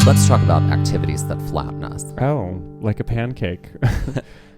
Let's talk about activities that flatten us. Oh, like a pancake.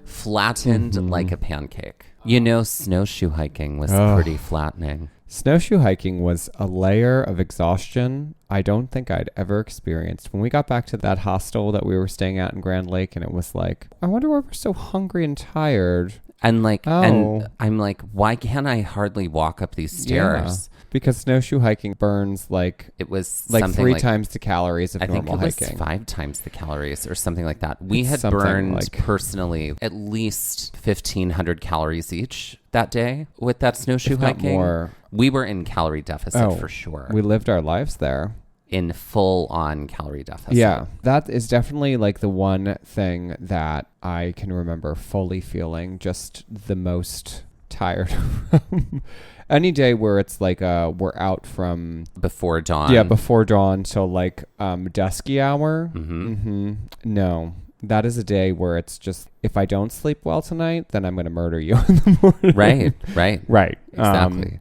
Flattened like a pancake. You know, snowshoe hiking was pretty flattening. Snowshoe hiking was a layer of exhaustion I don't think I'd ever experienced. When we got back to that hostel that we were staying at in Grand Lake, and it was like, I wonder why we're so hungry and tired. And like, and I'm like, why can't I hardly walk up these stairs? Yeah, because snowshoe hiking burns like it was like 3 times the calories of normal hiking. I think it was 5 times the calories or something like that. We had burned personally at least 1,500 calories each that day with that snowshoe hiking. More. We were in calorie deficit for sure. We lived our lives there. In full-on calorie deficit. Yeah, that is definitely like the one thing that I can remember fully feeling just the most tired from. Any day where it's like we're out from before dawn. Yeah, before dawn till like dusky hour. No, that is a day where it's just, if I don't sleep well tonight, then I'm going to murder you in the morning. Right. Exactly.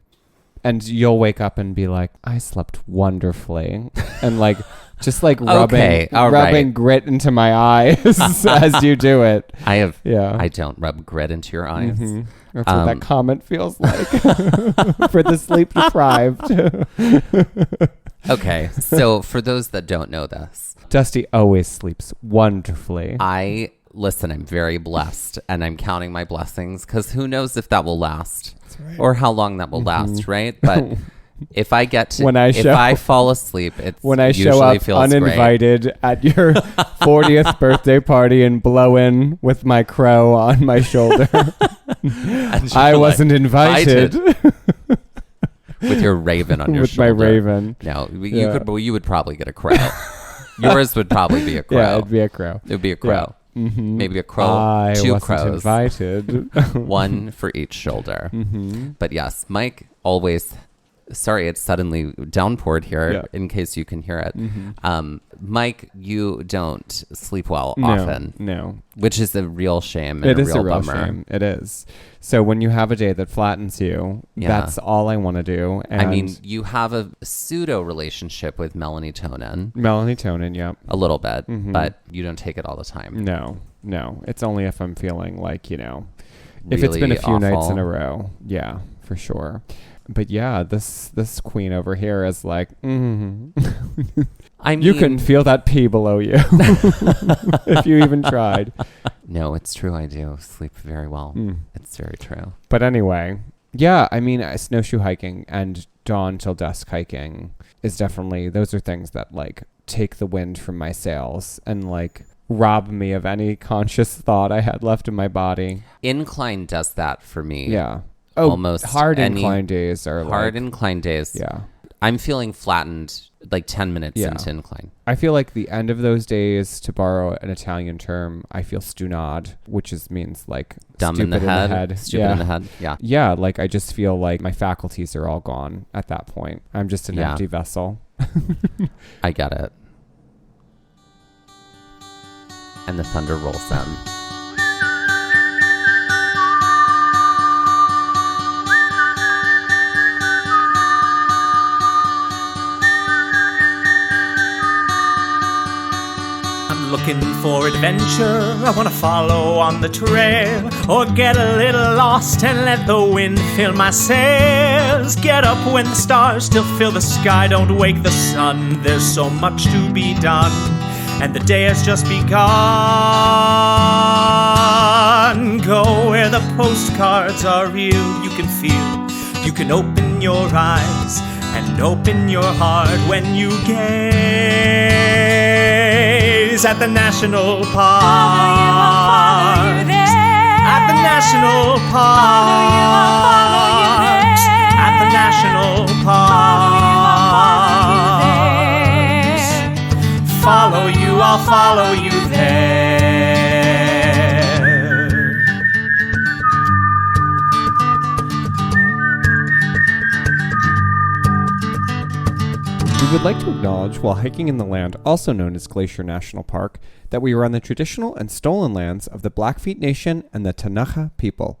And you'll wake up and be like, I slept wonderfully. And like, just like rubbing grit into my eyes as you do it. I don't rub grit into your eyes. That's what that comment feels like for the sleep deprived. Okay. So for those that don't know this, Dusty always sleeps wonderfully. Listen, I'm very blessed, and I'm counting my blessings because who knows if that will last right. or how long that will last, right? But if I get to, if I fall asleep, it's when I show up uninvited great. At your 40th birthday party and blow in with my crow on my shoulder. I wasn't invited. With your raven on your with shoulder. With my raven. No, you would probably get a crow. Yours would probably be a crow. Yeah, it'd be a crow. It would be a crow. Yeah. Maybe a crow, I 2 wasn't crows. Invited. 1 for each shoulder. But yes, Mike always... Sorry, it suddenly downpoured here in case you can hear it. Mike, you don't sleep well often. No. Which is a real shame and a real bummer. Shame. It is. So when you have a day that flattens you, that's all I want to do. And I mean, you have a pseudo relationship with melatonin. Melatonin, yep. A little bit, but you don't take it all the time. No. It's only if I'm feeling like, if really it's been a few awful. nights in a row. Yeah, for sure. But yeah, this queen over here is like, I mean, you couldn't feel that pee below you if you even tried. No, it's true. I do sleep very well. It's very true. But anyway, yeah, I mean, snowshoe hiking and dawn till dusk hiking is definitely, those are things that like take the wind from my sails and like rob me of any conscious thought I had left in my body. Incline does that for me. Yeah. Almost hard incline days are hard incline days. Yeah. I'm feeling flattened like 10 minutes into incline. I feel like the end of those days, to borrow an Italian term, I feel stunad, which means like dumb in the head. Stupid in the head. Yeah. Yeah. Like I just feel like my faculties are all gone at that point. I'm just an empty vessel. I get it. And the thunder rolls in. Looking for adventure, I want to follow on the trail, or get a little lost and let the wind fill my sails. Get up when the stars still fill the sky, don't wake the sun, there's so much to be done, and the day has just begun. Go where the postcards are real, you can feel, you can open your eyes and open your heart when you gaze at the national park. Follow you there. At the national park. At the national park. Follow you, I'll follow you there. We would like to acknowledge, while hiking in the land also known as Glacier National Park, that we are on the traditional and stolen lands of the Blackfeet Nation and the Tanaka people.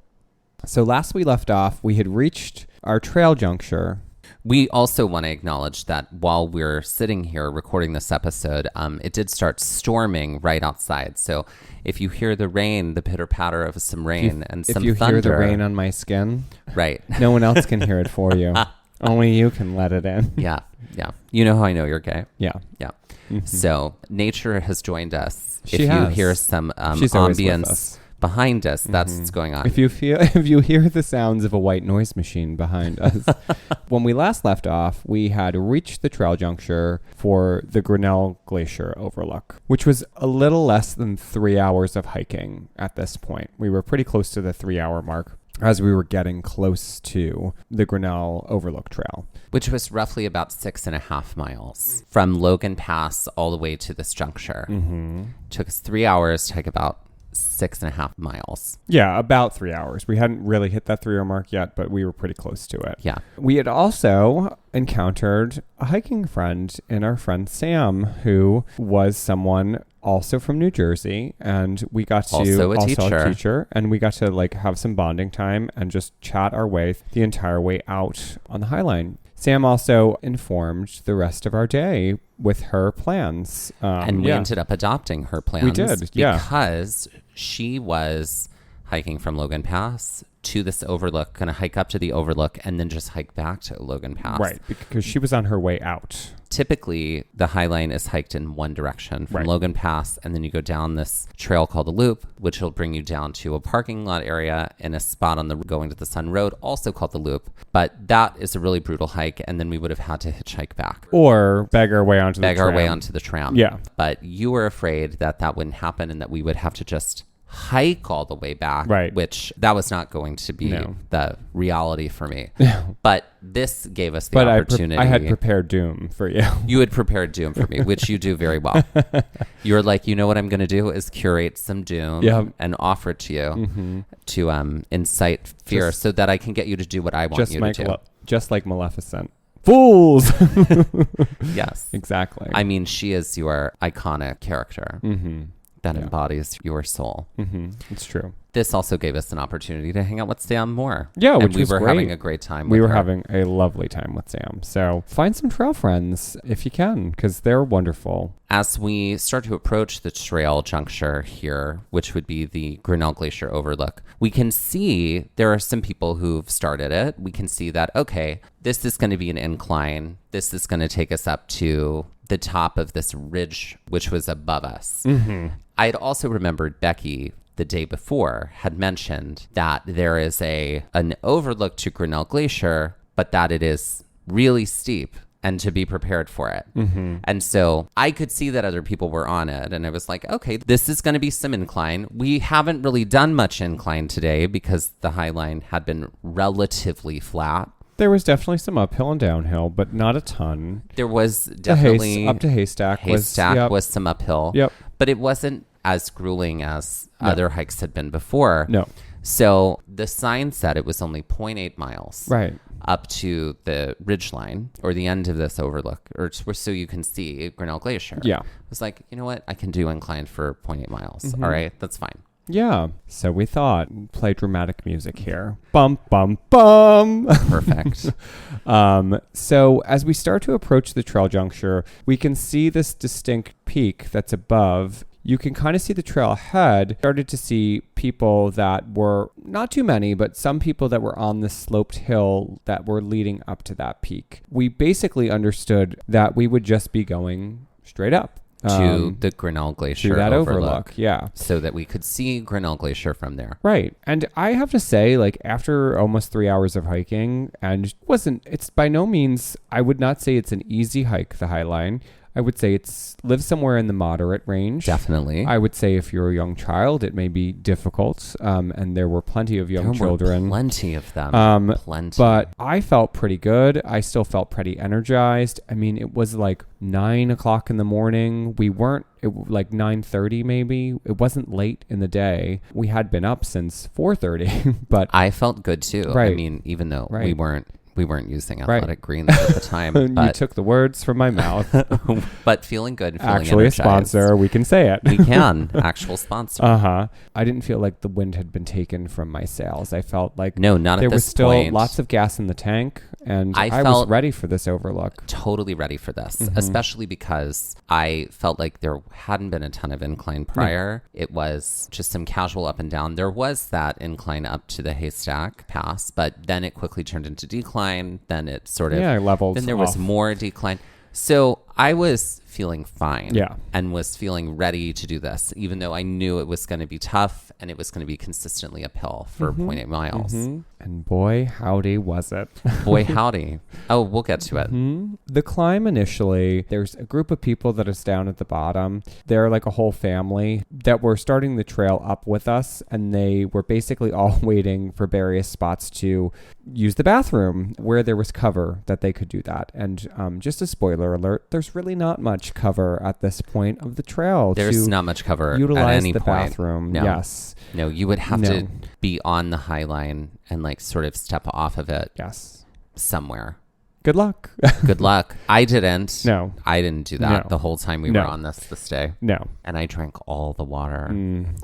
So last we left off, we had reached our trail juncture. We also want to acknowledge that while we're sitting here recording this episode, it did start storming right outside. So if you hear the rain, the pitter patter of some rain and some thunder. If you hear the rain on my skin, right. No one else can hear it for you. Only you can let it in. Yeah. Yeah. You know how I know you're gay? Yeah. Yeah. Mm-hmm. So nature has joined us. She has. You hear some ambience behind us, that's what's going on. If you hear the sounds of a white noise machine behind us. When we last left off, we had reached the trail juncture for the Grinnell Glacier Overlook, which was a little less than 3 hours of hiking at this point. We were pretty close to the 3-hour mark as we were getting close to the Grinnell Overlook Trail, which was roughly about 6.5 miles from Logan Pass all the way to this juncture. Mm-hmm. Took us 3 hours to hike about 6.5 miles. Yeah, about 3 hours. We hadn't really hit that 3-hour mark yet, but we were pretty close to it. Yeah. We had also encountered a hiking friend in our friend Sam, who was someone also from New Jersey, and we got to also a teacher, and we got to like have some bonding time and just chat our way the entire way out on the Highline. Sam also informed the rest of our day with her plans. And we ended up adopting her plans. We did, yeah. Because she was hiking from Logan Pass to this overlook, going to hike up to the overlook and then just hike back to Logan Pass. Right, because she was on her way out. Typically, the Highline is hiked in one direction from Logan Pass, and then you go down this trail called the Loop, which will bring you down to a parking lot area in a spot on the going to the Sun Road, also called the Loop. But that is a really brutal hike, and then we would have had to hitchhike back. Or beg our way onto the tram. Yeah. But you were afraid that that wouldn't happen and that we would have to just hike all the way back, right? Which that was not going to be the reality for me. But this gave us the but opportunity. I had prepared doom for you. You had prepared doom for me, which you do very well. You were like, you know what I'm going to do is curate some doom and offer it to you to incite fear so that I can get you to do what I want you to do. Just like Maleficent. Fools! Yes. Exactly. I mean, she is your iconic character. That embodies your soul. It's true. This also gave us an opportunity to hang out with Sam more. Yeah, which we were great. Having a great time. We with were her. having a lovely time with Sam. So find some trail friends if you can, because they're wonderful. As we start to approach the trail juncture here, which would be the Grinnell Glacier Overlook, we can see there are some people who've started it. We can see that, okay, this is going to be an incline. This is going to take us up to the top of this ridge, which was above us. I had also remembered Becky the day before had mentioned that there is an overlook to Grinnell Glacier, but that it is really steep and to be prepared for it. And so I could see that other people were on it, and I was like, okay, this is going to be some incline. We haven't really done much incline today because the Highline had been relatively flat. There was definitely some uphill and downhill, but not a ton. There was definitely up to Haystack was some uphill. Yep. But it wasn't as grueling as other hikes had been before. No. So the sign said it was only 0.8 miles. Right. Up to the ridgeline or the end of this overlook, or so you can see Grinnell Glacier. Yeah. I was like, you know what? I can do incline for 0.8 miles. All right. That's fine. Yeah. So we thought, play dramatic music here. Bum, bum, bum. Perfect. So as we start to approach the trail juncture, we can see this distinct peak that's above. You can kind of see the trail ahead. Started to see people that were, not too many, but some people that were on the sloped hill that were leading up to that peak. We basically understood that we would just be going straight up. To the Grinnell Glacier to that overlook. Yeah. So that we could see Grinnell Glacier from there. Right. And I have to say, like, after almost 3 hours of hiking, and it's by no means, I would not say it's an easy hike, the Highline. I would say lives somewhere in the moderate range. Definitely. I would say if you're a young child, it may be difficult. And there were plenty of young children. Plenty of them. Plenty. But I felt pretty good. I still felt pretty energized. I mean, it was like 9 o'clock in the morning. We weren't, like 9:30 maybe. It wasn't late in the day. We had been up since 4:30, but I felt good too. Right. I mean, even though we weren't We weren't using athletic greens at the time. But you took the words from my mouth. But feeling good, feeling Actually energized. a sponsor, we can say it. We can. Actual sponsor. I didn't feel like the wind had been taken from my sails. I felt like no, not there at was this still point. lots of gas in the tank, and I felt was ready for this overlook. Totally ready for this, especially because I felt like there hadn't been a ton of incline prior. It was just some casual up and down. There was that incline up to the Haystack Pass, but then it quickly turned into decline. Then it sort of leveled. Then there was more decline. So I was feeling fine and was feeling ready to do this, even though I knew it was going to be tough and it was going to be consistently uphill for 0.8 miles. And boy, howdy was it. Boy, howdy. Oh, we'll get to it. The climb initially, there's a group of people that is down at the bottom. They're like a whole family that were starting the trail up with us, and they were basically all waiting for various spots to use the bathroom where there was cover that they could do that. And just a spoiler alert, there's really not much cover at this point of the trail. There's not much cover utilize at any the point. bathroom. No. Yes. No, you would have to be on the Highline and like sort of step off of it. Yes. Somewhere. Good luck. Good luck. I didn't. No. I didn't do that the whole time we were on this day. No. And I drank all the water.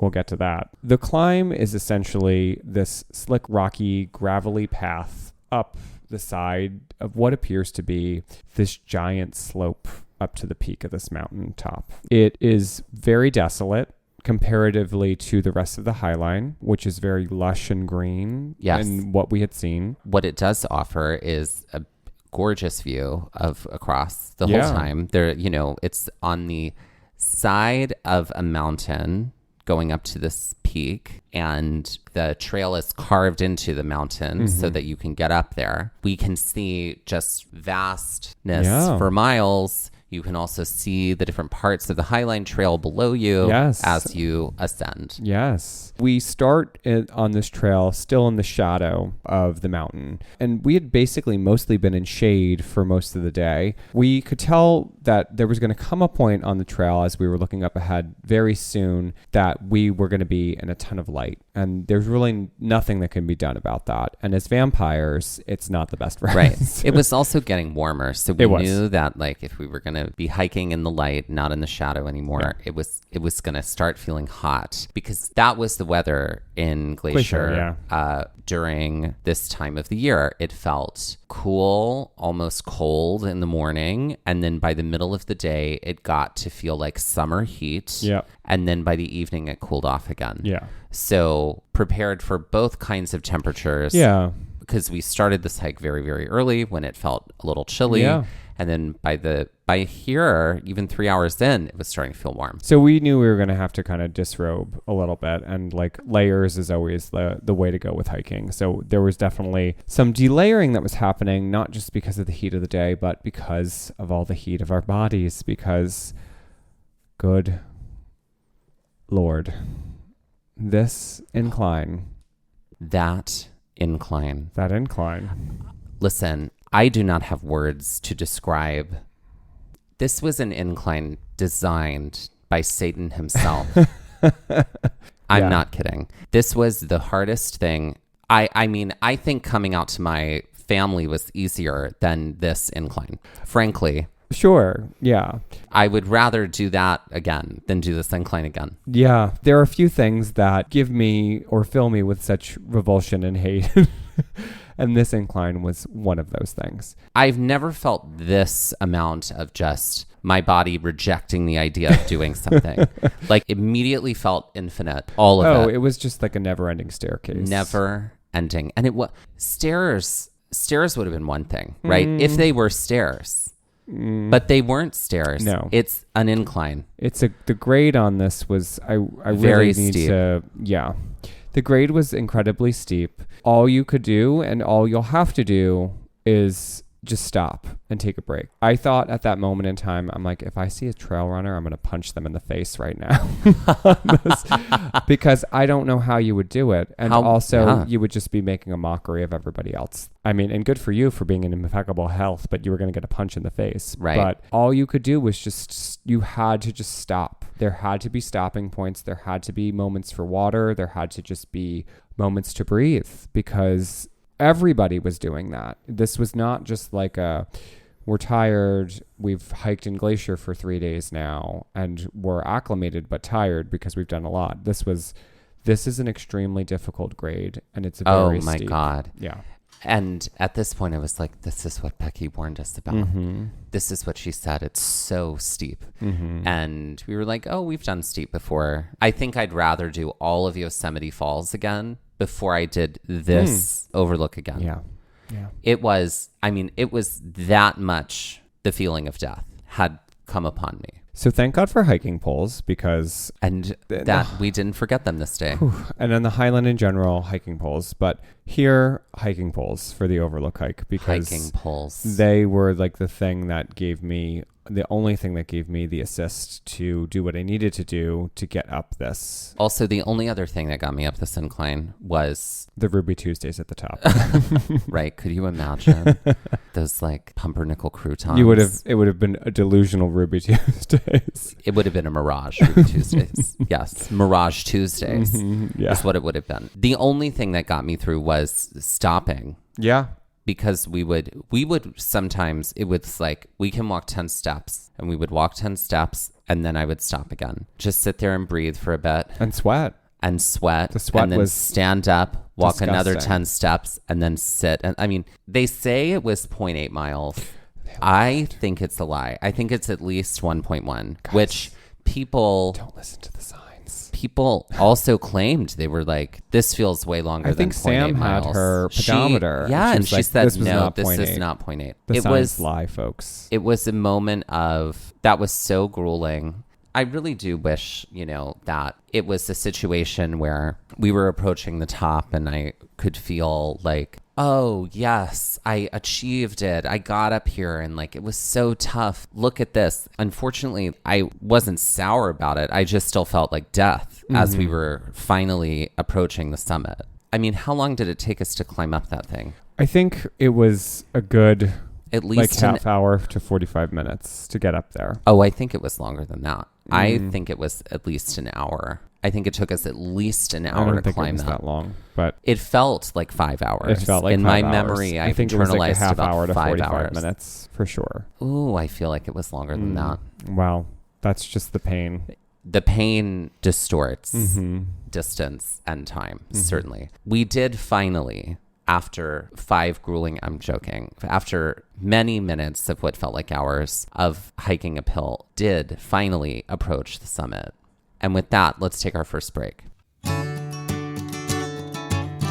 We'll get to that. The climb is essentially this slick, rocky, gravelly path up the side of what appears to be this giant slope up to the peak of this mountain top. It is very desolate comparatively to the rest of the Highline, which is very lush and green. Yes. And what we had seen. What it does offer is a gorgeous view of across the whole time. There, it's on the side of a mountain going up to this peak, and the trail is carved into the mountain so that you can get up there. We can see just vastness for miles. You can also see the different parts of the Highline Trail below you as you ascend. Yes. We start on this trail still in the shadow of the mountain. And we had basically mostly been in shade for most of the day. We could tell that there was going to come a point on the trail as we were looking up ahead very soon that we were going to be in a ton of light. And there's really nothing that can be done about that. And as vampires, it's not the best for us. Right. It was also getting warmer. So we knew that like if we were going to be hiking in the light, not in the shadow anymore, it was going to start feeling hot, because that was the weather in Glacier during this time of the year. It felt cool, almost cold in the morning, and then by the middle of the day it got to feel like summer heat, and then by the evening it cooled off again. So prepared for both kinds of temperatures, because we started this hike very, very early when it felt a little chilly, and then by here, even 3 hours in, it was starting to feel warm. So we knew we were going to have to kind of disrobe a little bit, and like layers is always the way to go with hiking. So there was definitely some delayering that was happening, not just because of the heat of the day, but because of all the heat of our bodies, because good Lord, this incline. That incline. Listen, I do not have words to describe. This was an incline designed by Satan himself. I'm not kidding. This was the hardest thing. I mean, I think coming out to my family was easier than this incline, frankly. Sure. Yeah. I would rather do that again than do this incline again. Yeah. There are a few things that give me or fill me with such revulsion and hate. And this incline was one of those things. I've never felt this amount of just my body rejecting the idea of doing something. Like immediately felt infinite. All of it. Oh, it was just like a never-ending staircase. Never ending. And it was stairs would have been one thing, right? If they were stairs. But they weren't stairs. No. It's an incline. The grade on this was I Very really need steep. to The grade was incredibly steep. All you could do and all you'll have to do is just stop and take a break. I thought at that moment in time, I'm like, if I see a trail runner, I'm going to punch them in the face right now. Because I don't know how you would do it. And you would just be making a mockery of everybody else. I mean, and good for you for being in impeccable health, but you were going to get a punch in the face. Right. But all you could do was you had to just stop. There had to be stopping points. There had to be moments for water. There had to just be moments to breathe, because everybody was doing that. This was not just like we're tired, we've hiked in Glacier for 3 days now, and we're acclimated but tired because we've done a lot. This is an extremely difficult grade, and it's very steep. Oh my God. Yeah. And at this point, I was like, this is what Becky warned us about. Mm-hmm. This is what she said. It's so steep. Mm-hmm. And we were like, oh, we've done steep before. I think I'd rather do all of Yosemite Falls again before I did this overlook again. Yeah. Yeah. It was that much the feeling of death had come upon me. So thank God for hiking poles, because... And that we didn't forget them this day. And then the Highland in general, hiking poles. But here, hiking poles for the Overlook hike, because hiking poles. They were like the only thing that gave me the assist to do what I needed to do to get up this. Also, the only other thing that got me up this incline was... the Ruby Tuesdays at the top. Right. Could you imagine those like pumpernickel croutons? It would have been a delusional Ruby Tuesdays. It would have been a Mirage Ruby Tuesdays. Yes. Mirage Tuesdays is what it would have been. The only thing that got me through was stopping. Yeah. Because we would sometimes, it was like, we can walk 10 steps, and we would walk 10 steps, and then I would stop again. Just sit there and breathe for a bit. And sweat. The sweat and then was stand up, walk disgusting. Another 10 steps, and then sit. And I mean, they say it was 0.8 miles. I think it's a lie. I think it's at least 1.1, which people... don't listen to the signs. People also claimed, they were like, this feels way longer than 0.8 miles. I think Sam had her pedometer. She said, no, this is not 0.8. The signs lie, folks. It was a moment that was so grueling. I really do wish, that it was a situation where we were approaching the top and I could feel like, oh, yes, I achieved it. I got up here and like, it was so tough. Look at this. Unfortunately, I wasn't sour about it. I just still felt like death as we were finally approaching the summit. I mean, how long did it take us to climb up that thing? I think it was a good... at least half hour to 45 minutes to get up there. Oh, I think it was longer than that. I think it was at least an hour. I think it took us at least an hour to climb that long, but it felt like 5 hours. It felt like in 5 my hours. memory. I I've think it was like a internalized half about hour to 5 45 hours. minutes for sure. Ooh, I feel like it was longer than that. Wow, that's just the pain. The pain distorts distance and time. Certainly, we did finally. After 5 grueling, I'm joking, after many minutes of what felt like hours of hiking uphill, did finally approach the summit. And with that, let's take our first break.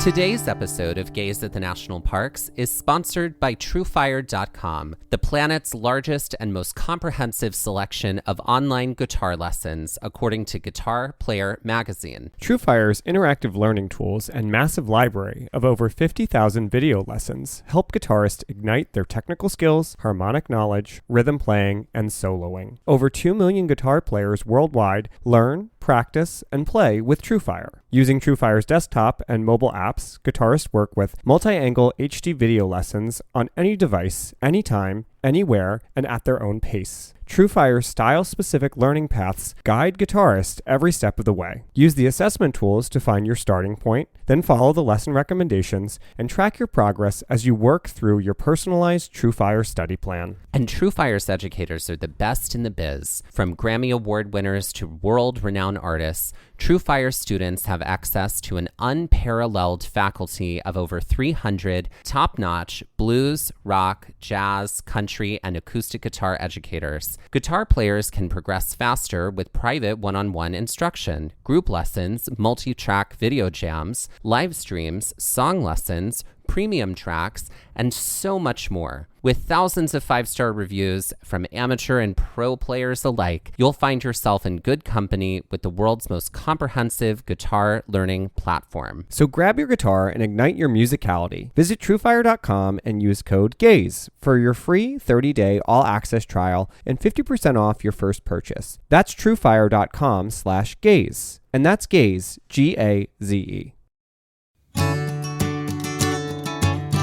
Today's episode of Gaze at the National Parks is sponsored by TrueFire.com, the planet's largest and most comprehensive selection of online guitar lessons, according to Guitar Player Magazine. TrueFire's interactive learning tools and massive library of over 50,000 video lessons help guitarists ignite their technical skills, harmonic knowledge, rhythm playing, and soloing. Over 2 million guitar players worldwide learn, practice, and play with TrueFire. Using TrueFire's desktop and mobile apps, guitarists work with multi-angle HD video lessons on any device, anytime, anywhere, and at their own pace. TrueFire's style-specific learning paths guide guitarists every step of the way. Use the assessment tools to find your starting point, then follow the lesson recommendations, and track your progress as you work through your personalized TrueFire study plan. And TrueFire's educators are the best in the biz. From Grammy Award winners to world-renowned artists, TrueFire students have access to an unparalleled faculty of over 300 top-notch blues, rock, jazz, country, and acoustic guitar educators. Guitar players can progress faster with private one-on-one instruction, group lessons, multi-track video jams, live streams, song lessons, premium tracks, and so much more. With thousands of 5-star reviews from amateur and pro players alike, you'll find yourself in good company with the world's most comprehensive guitar learning platform. So grab your guitar and ignite your musicality. Visit TrueFire.com and use code GAZE for your free 30-day all-access trial and 50% off your first purchase. That's TrueFire.com/gaze. And that's GAZE, G-A-Z-E.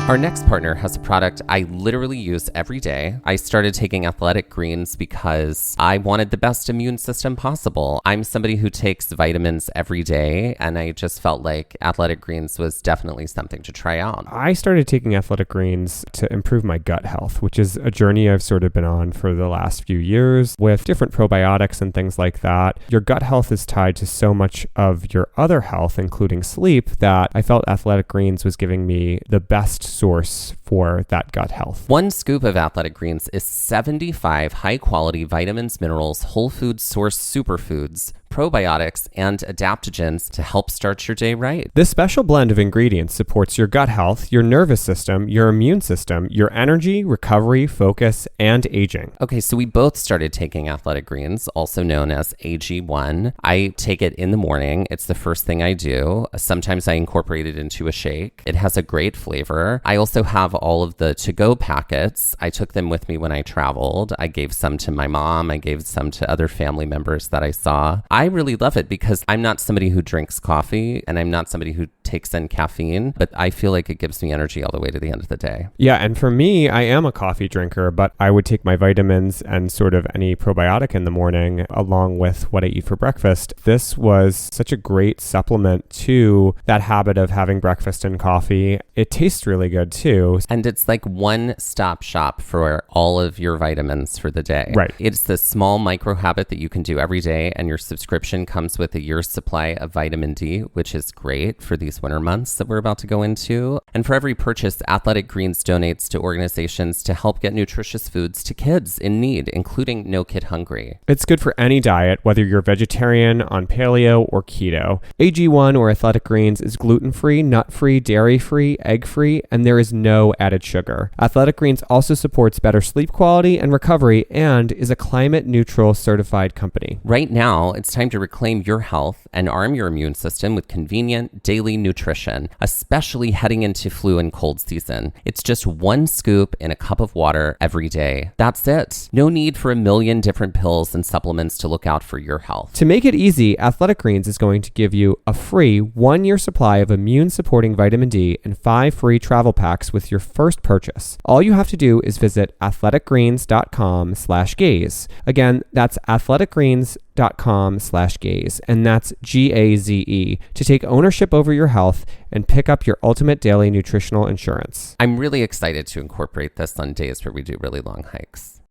Our next partner has a product I literally use every day. I started taking Athletic Greens because I wanted the best immune system possible. I'm somebody who takes vitamins every day, and I just felt like Athletic Greens was definitely something to try out. I started taking Athletic Greens to improve my gut health, which is a journey I've sort of been on for the last few years with different probiotics and things like that. Your gut health is tied to so much of your other health, including sleep, that I felt Athletic Greens was giving me the best source for that gut health. One scoop of Athletic Greens is 75 high-quality vitamins, minerals, whole food source superfoods, probiotics, and adaptogens to help start your day right. This special blend of ingredients supports your gut health, your nervous system, your immune system, your energy, recovery, focus, and aging. Okay, so we both started taking Athletic Greens, also known as AG1. I take it in the morning. It's the first thing I do. Sometimes I incorporate it into a shake. It has a great flavor. I also have all of the to-go packets. I took them with me when I traveled. I gave some to my mom. I gave some to other family members that I saw. I really love it because I'm not somebody who drinks coffee and I'm not somebody who takes in caffeine, but I feel like it gives me energy all the way to the end of the day. Yeah, and for me, I am a coffee drinker, but I would take my vitamins and sort of any probiotic in the morning along with what I eat for breakfast. This was such a great supplement to that habit of having breakfast and coffee. It tastes really good too. And it's like one-stop shop for all of your vitamins for the day. Right. It's the small micro habit that you can do every day, and your subscription comes with a year's supply of vitamin D, which is great for these winter months that we're about to go into. And for every purchase, Athletic Greens donates to organizations to help get nutritious foods to kids in need, including No Kid Hungry. It's good for any diet, whether you're vegetarian, on paleo, or keto. AG1 or Athletic Greens is gluten-free, nut-free, dairy-free, egg-free, and there is no added sugar. Athletic Greens also supports better sleep quality and recovery and is a climate-neutral certified company. Right now, it's time to reclaim your health and arm your immune system with convenient daily nutrition, especially heading into flu and cold season. It's just one scoop in a cup of water every day. That's it. No need for a million different pills and supplements to look out for your health. To make it easy, Athletic Greens is going to give you a free 1-year supply of immune-supporting vitamin D and 5 free travel packs with your first purchase. All you have to do is visit athleticgreens.com/gaze. Again, that's athleticgreens.com/gaze, and that's GAZE, to take ownership over your health and pick up your ultimate daily nutritional insurance. I'm really excited to incorporate this on days where we do really long hikes.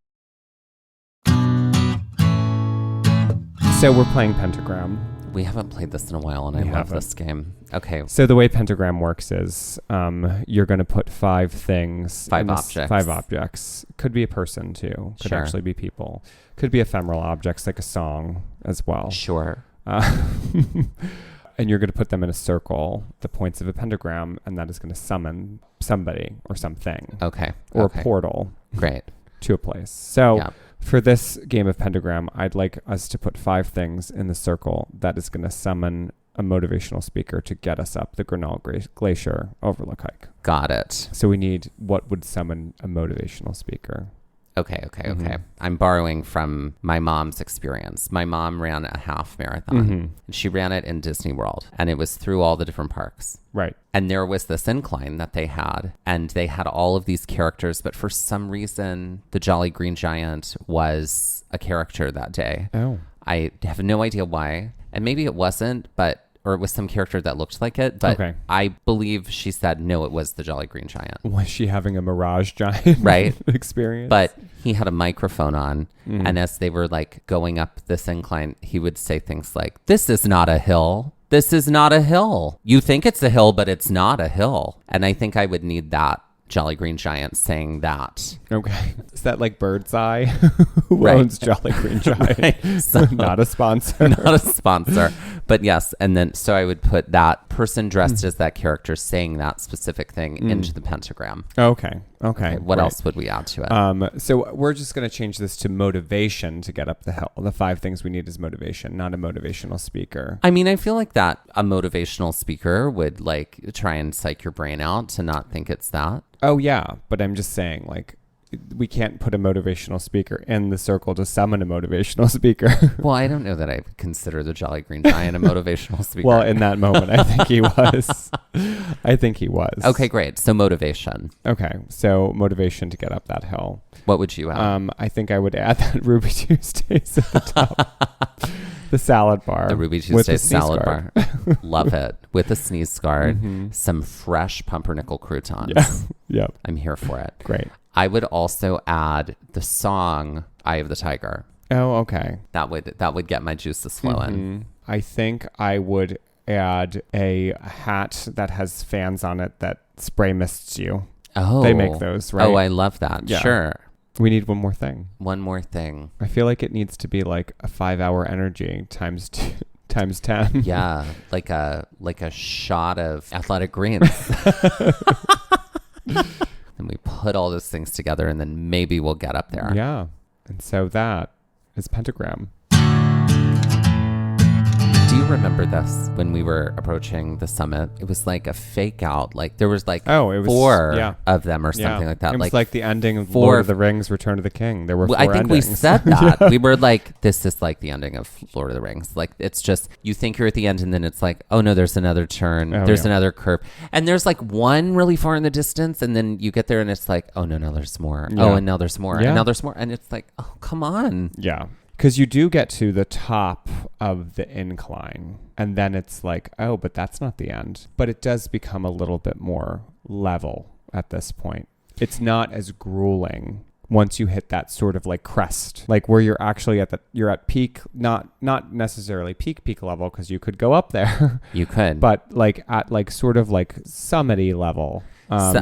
So we're playing Pentagram. We haven't played this in a while, and I love this game. Okay. So the way Pentagram works is you're going to put 5 things. 5 objects. 5 objects. Could be a person, too. Could actually be people. Could be ephemeral objects like a song as well. Sure. And you're going to put them in a circle, the points of a pentagram, and that is going to summon somebody or something. Okay. Or a portal. Great. To a place. So for this game of Pentagram, I'd like us to put 5 things in the circle that is going to summon a motivational speaker to get us up the Grinnell Glacier Overlook hike. Got it. So we need what would summon a motivational speaker. Okay. I'm borrowing from my mom's experience. My mom ran a half marathon. And she ran it in Disney World, and it was through all the different parks. Right. And there was this incline that they had, and they had all of these characters, but for some reason, the Jolly Green Giant was a character that day. Oh. I have no idea why, and maybe it wasn't, or it was some character that looked like it, but I believe she said, no, it was the Jolly Green Giant. Was she having a Mirage Giant experience? But he had a microphone on, and as they were like going up this incline, he would say things like, "This is not a hill. This is not a hill. You think it's a hill, but it's not a hill." And I think I would need that Jolly Green Giant saying that. Okay. Is that like Birdseye? Who owns Jolly Green Giant? So, not a sponsor. Not a sponsor. But yes, and then so I would put that person dressed as that character saying that specific thing into the pentagram. Okay. What else would we add to it? So we're just going to change this to motivation to get up the hill. The 5 things we need is motivation, not a motivational speaker. I mean, I feel like that a motivational speaker would like try and psych your brain out to not think it's that. Oh, yeah. But I'm just saying, like, we can't put a motivational speaker in the circle to summon a motivational speaker. Well, I don't know that I would consider the Jolly Green Giant a motivational speaker. Well, in that moment, I think he was. I think he was. Okay, great. So motivation. Okay, so motivation to get up that hill. What would you add? I think I would add that Ruby Tuesdays at the top. The salad bar. The Ruby Tuesday salad bar. Love it. With a sneeze guard, some fresh pumpernickel croutons. Yeah. Yep. I'm here for it. Great. I would also add the song Eye of the Tiger. Oh, okay. That would get my juices flowing. I think I would add a hat that has fans on it that spray mists you. Oh. They make those, right? Oh, I love that. Yeah. Sure. We need one more thing. One more thing. I feel like it needs to be like a 5-hour energy times 10. Yeah, like a shot of athletic greens. And we put all those things together, and then maybe we'll get up there. Yeah. And so that is Pentagram. Do you remember this when we were approaching the summit? It was like a fake out. Like there was like four of them or something like that. It was like the ending of 4 Lord of the Rings, Return of the King. There were 4 I think endings. we said that. We were like, this is like the ending of Lord of the Rings. Like it's just, you think you're at the end and then it's like, oh no, there's another turn. There's another curve. And there's like one really far in the distance and then you get there and it's like, oh no, now there's more. Yeah. Oh, and now there's more. Yeah. And now there's more. And it's like, oh, come on. Yeah. Because you do get to the top of the incline and then it's like, oh, but that's not the end. But it does become a little bit more level at this point. It's not as grueling once you hit that sort of like crest, like where you're actually you're at peak, not necessarily peak level because you could go up there. You could. But like at like sort of like summity level.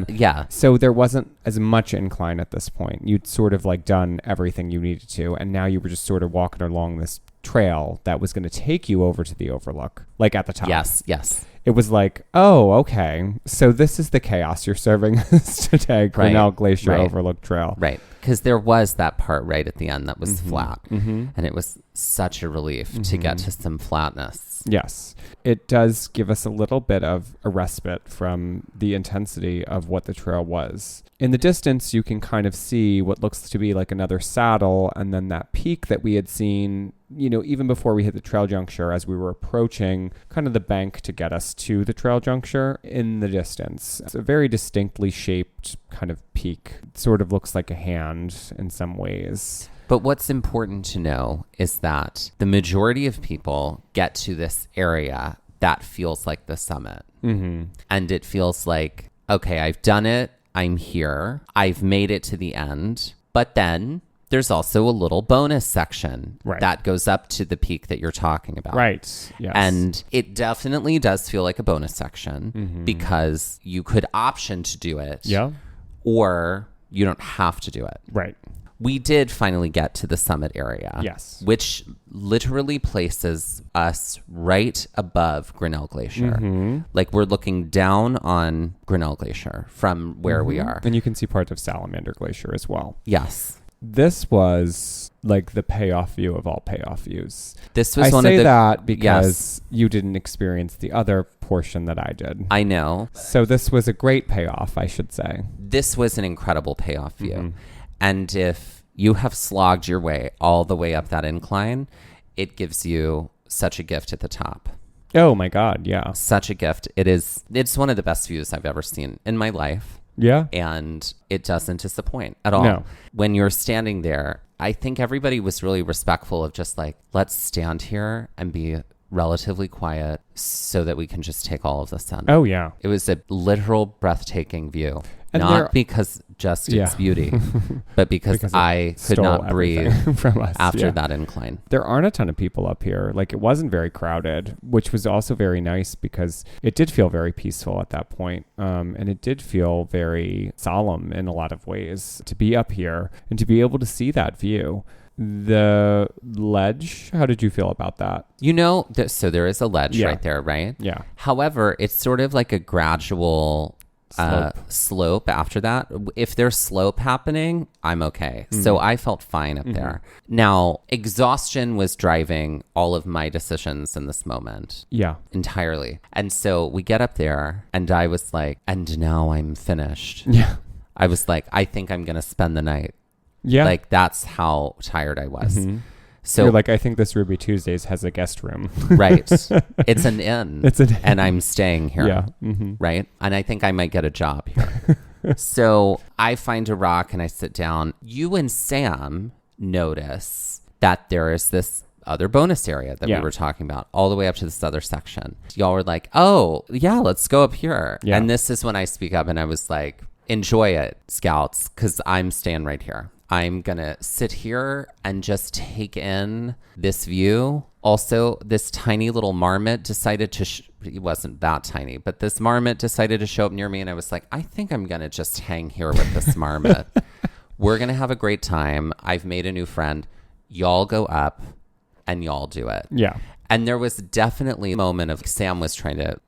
Yeah. So there wasn't as much incline at this point. You'd sort of like done everything you needed to. And now you were just sort of walking along this trail that was going to take you over to the overlook, like at the top. Yes. Yes. It was like, oh, okay. So this is the chaos you're serving us today, Grinnell Glacier Overlook Trail. Right. Because there was that part right at the end that was flat. And it was such a relief to get to some flatness. Yes. It does give us a little bit of a respite from the intensity of what the trail was. In the distance, you can kind of see what looks to be like another saddle and then that peak that we had seen, you know, even before we hit the trail juncture as we were approaching kind of the bank to get us to the trail juncture in the distance. It's a very distinctly shaped kind of peak. It sort of looks like a hand in some ways. But what's important to know is that the majority of people get to this area that feels like the summit. And it feels like, okay, I've done it. I'm here. I've made it to the end. But then there's also a little bonus section that goes up to the peak that you're talking about. Right. Yes. And it definitely does feel like a bonus section because you could option to do it. Yeah. Or you don't have to do it. Right. We did finally get to the summit area. Yes. Which literally places us right above Grinnell Glacier. Like we're looking down on Grinnell Glacier from where we are. And you can see parts of Salamander Glacier as well. Yes. This was like the payoff view of all payoff views. This was I one say of the, that because you didn't experience the other portion that I did. I know. So this was a great payoff, I should say. This was an incredible payoff view. And if you have slogged your way all the way up that incline, it gives you such a gift at the top. Oh my God, yeah. Such a gift. It's one of the best views I've ever seen in my life. Yeah. And it doesn't disappoint at all. No. When you're standing there, I think everybody was really respectful of just like, let's stand here and be relatively quiet so that we can just take all of this in. Oh yeah. It was a literal breathtaking view. And not because just its beauty, but because I could not breathe from us after that incline. There aren't a ton of people up here. Like it wasn't very crowded, which was also very nice because it did feel very peaceful at that point. And it did feel very solemn in a lot of ways to be up here and to be able to see that view. The ledge, how did you feel about that? You know, so there is a ledge right there, right? Yeah. However, it's sort of like a gradual slope after that. If there's slope happening, I'm okay. So I felt fine up there. Now, exhaustion was driving all of my decisions in this moment. Yeah. Entirely. And so we get up there and I was like, and now I'm finished. Yeah. I was like, I think I'm going to spend the night. Yeah. Like, that's how tired I was. Mm-hmm. So you're like, I think this Ruby Tuesdays has a guest room. Right. It's an inn. It's an inn. And I'm staying here. Yeah. Mm-hmm. Right. And I think I might get a job here. So I find a rock and I sit down. You and Sam notice that there is this other bonus area that we were talking about all the way up to this other section. Y'all were like, oh, yeah, let's go up here. Yeah. And this is when I speak up and I was like, enjoy it, scouts, because I'm staying right here. I'm going to sit here and just take in this view. Also, this tiny little marmot decided to, it wasn't that tiny, but this marmot decided to show up near me. And I was like, I think I'm going to just hang here with this marmot. We're going to have a great time. I've made a new friend. Y'all go up and y'all do it. Yeah. And there was definitely a moment of Sam was trying to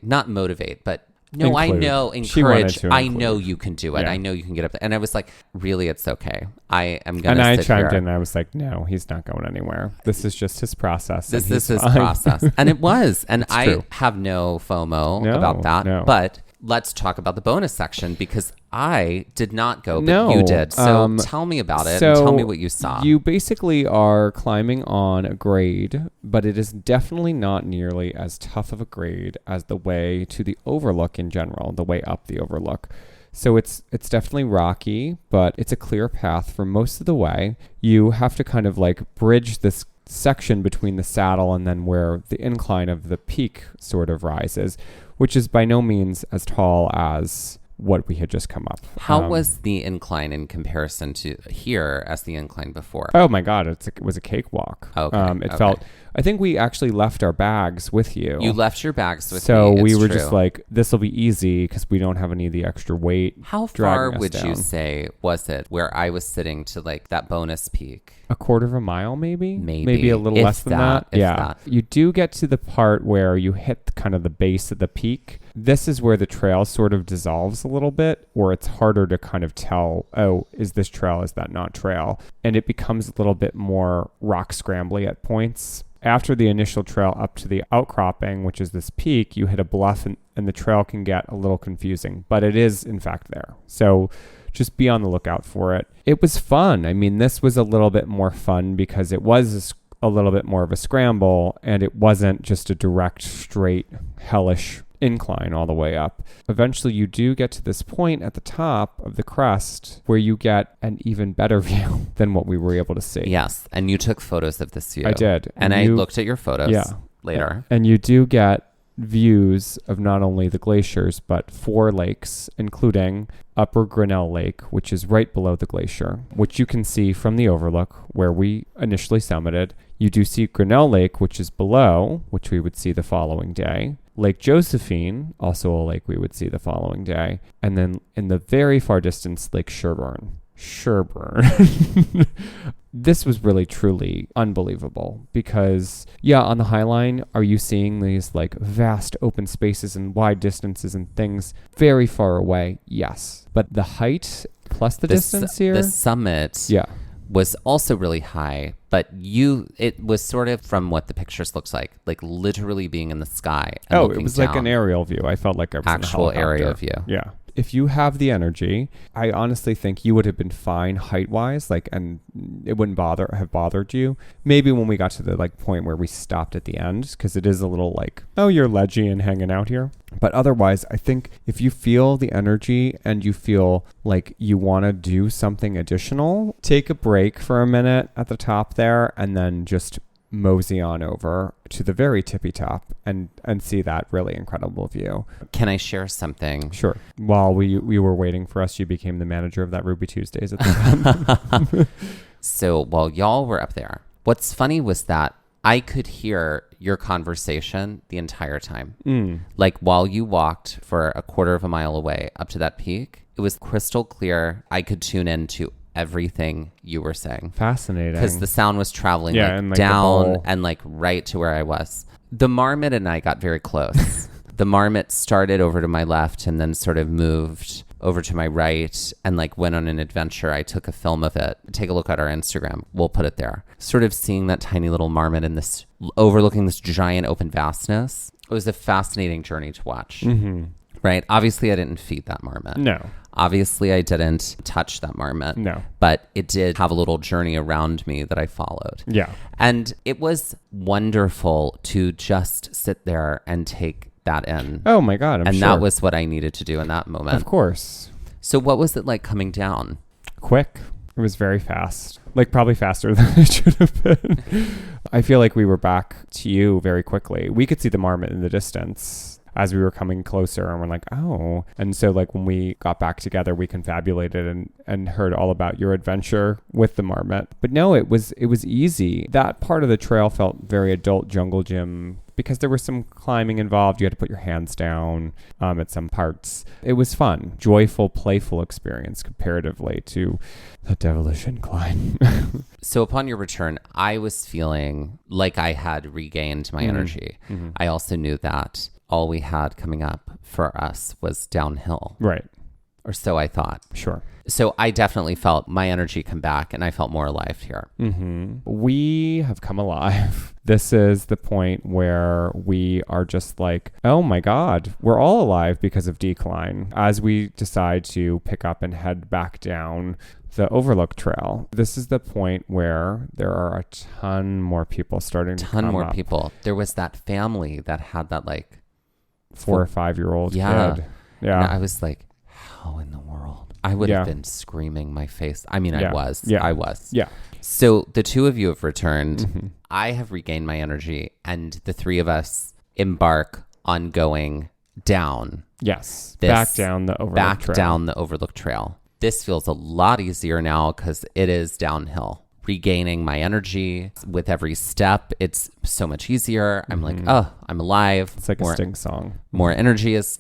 not motivate, but no, Include. I know, encourage. I know you can do it. Yeah. I know you can get up there. And I was like, really, it's okay. I am going And to I sit chimed here. in and I was like, no, he's not going anywhere. This is just his process. This is his process. And it was. And I true. have no FOMO about that. No. But let's talk about the bonus section because I did not go, but No, you did. So tell me about it so and tell me what you saw. You basically are climbing on a grade, but it is definitely not nearly as tough of a grade as the way to the overlook in general, the way up the overlook. So it's definitely rocky, but it's a clear path for most of the way. You have to kind of like bridge this section between the saddle and then where the incline of the peak sort of rises, which is by no means as tall as what we had just come up. How was the incline in comparison to here as the incline before? Oh my God, it was a cakewalk. Okay. It felt, I think we actually left our bags with you. You left your bags with me. So we It's were true. just like, this will be easy because we don't have any of the extra weight. How far would you say was it where I was sitting to like that bonus peak? A quarter of a mile, maybe? Maybe. Maybe a little If less than that, that. if Yeah. that. You do get to the part where you hit kind of the base of the peak. This is where the trail sort of dissolves a little bit, or it's harder to kind of tell, oh, is this trail, is that not trail? And it becomes a little bit more rock scrambly at points. After the initial trail up to the outcropping, which is this peak, you hit a bluff and the trail can get a little confusing, but it is in fact there. So just be on the lookout for it. It was fun. I mean, this was a little bit more fun because it was a little bit more of a scramble and it wasn't just a direct, straight, hellish incline all the way up. Eventually you do get to this point at the top of the crest where you get an even better view than what we were able to see. Yes. And you took photos of this view. I did. And I looked at your photos later. And you do get views of not only the glaciers, but 4 lakes, including Upper Grinnell Lake, which is right below the glacier, which you can see from the overlook where we initially summited. You do see Grinnell Lake, which is below, which we would see the following day. Lake Josephine, also a lake we would see the following day. And then in the very far distance, Lake Sherburne. This was really, truly unbelievable because, on the Highline, are you seeing these like vast open spaces and wide distances and things very far away? Yes. But the height plus the distance here? The summit was also really high, but it was sort of from what the pictures looks like literally being in the sky. And it was like an aerial view. I felt like I was actual in a helicopter. area view. Yeah. If you have the energy, I honestly think you would have been fine height-wise, and it wouldn't have bothered you. Maybe when we got to the point where we stopped at the end, because it is a little you're ledgy and hanging out here. But otherwise, I think if you feel the energy and you feel like you want to do something additional, take a break for a minute at the top there, and then just mosey on over to the very tippy top and see that really incredible view. Can I share something? Sure. While we were waiting for us, you became the manager of that Ruby Tuesdays at the time. So while y'all were up there, what's funny was that I could hear your conversation the entire time. While you walked for a quarter of a mile away up to that peak, it was crystal clear. I could tune into everything you were saying. Fascinating. Because the sound was traveling and down and right to where I was. The marmot and I got very close. The marmot started over to my left and then sort of moved over to my right and went on an adventure. I took a film of it. Take a look at our Instagram. We'll put it there. Sort of seeing that tiny little marmot in this, overlooking this giant open vastness. It was a fascinating journey to watch. Mm-hmm. Right? Obviously, I didn't feed that marmot. No. Obviously, I didn't touch that marmot. No. But it did have a little journey around me that I followed. Yeah. And it was wonderful to just sit there and take that in. Oh my God, I'm and sure. that was what I needed to do in that moment. Of course. So what was it like coming down? Quick. It was very fast. Like probably faster than it should have been. I feel like we were back to you very quickly. We could see the marmot in the distance as we were coming closer, and we're like, oh. And so like when we got back together, we confabulated and heard all about your adventure with the marmot. But no, it was easy. That part of the trail felt very adult jungle gym because there was some climbing involved. You had to put your hands down at some parts. It was fun, joyful, playful experience comparatively to the devilish incline. So upon your return, I was feeling like I had regained my energy. Mm-hmm. I also knew that all we had coming up for us was downhill. Right. Or so I thought. Sure. So I definitely felt my energy come back and I felt more alive here. Mm-hmm. We have come alive. This is the point where we are just like, oh my God, we're all alive because of decline. As we decide to pick up and head back down the Overlook Trail, this is the point where there are a ton more people starting to come up. Ton more people. There was that family that had that like 4 or 5 year old kid. Yeah. And I was like, how in the world? I would have been screaming my face. I mean, I was. Yeah. So the two of you have returned. Mm-hmm. I have regained my energy, and the three of us embark on going down. Yes. Back down the Overlook Trail. This feels a lot easier now because it is downhill. Regaining my energy with every step, it's so much easier. I'm like, oh, I'm alive. It's like a Sting song. More energy is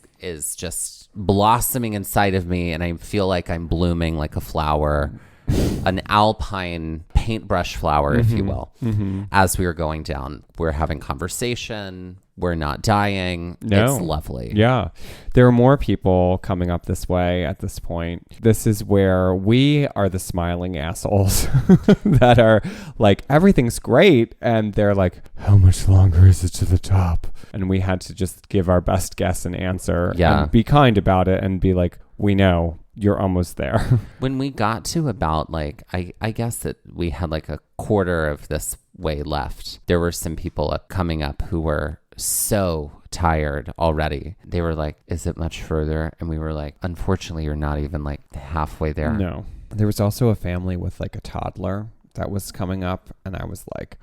just blossoming inside of me, and I feel like I'm blooming like a flower, an alpine paintbrush flower, if you will. Mm-hmm. As we were going down, we're having conversation. We're not dying. No. It's lovely. Yeah. There are more people coming up this way at this point. This is where we are the smiling assholes that are like, everything's great. And they're like, how much longer is it to the top? And we had to just give our best guess and answer and be kind about it and be like, we know you're almost there. When we got to about like, I guess that we had like a quarter of this way left, there were some people coming up who were so tired already. They were like, is it much further? And we were like, unfortunately, you're not even like halfway there. No. There was also a family with like a toddler that was coming up, and I was like,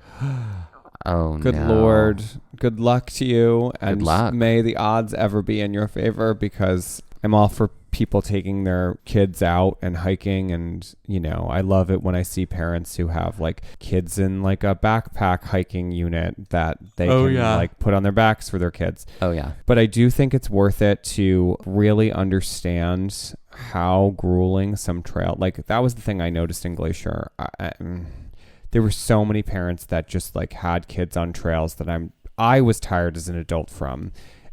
oh, good no. Lord, good luck to you, and good luck. May the odds ever be in your favor, because I'm all for people taking their kids out and hiking, and you know, I love it when I see parents who have like kids in like a backpack hiking unit that they can like put on their backs for their kids. Oh yeah. But I do think it's worth it to really understand how grueling some trail, like that was the thing I noticed in Glacier. There were so many parents that just like had kids on trails that I was tired as an adult from,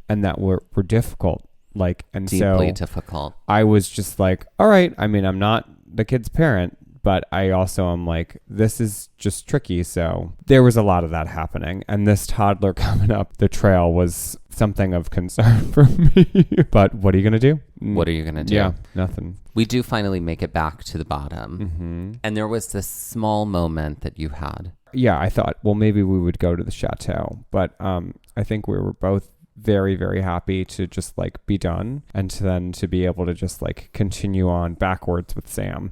and that were difficult. Like, and deeply so difficult. I was just like, all right, I mean, I'm not the kid's parent, but I also am like, this is just tricky. So there was a lot of that happening. And this toddler coming up the trail was something of concern for me. But what are you going to do? What are you going to do? Yeah, nothing. We do finally make it back to the bottom. Mm-hmm. And there was this small moment that you had. Yeah, I thought, well, maybe we would go to the chateau. But I think we were both very, very happy to just like be done, and to be able to just like continue on backwards with Sam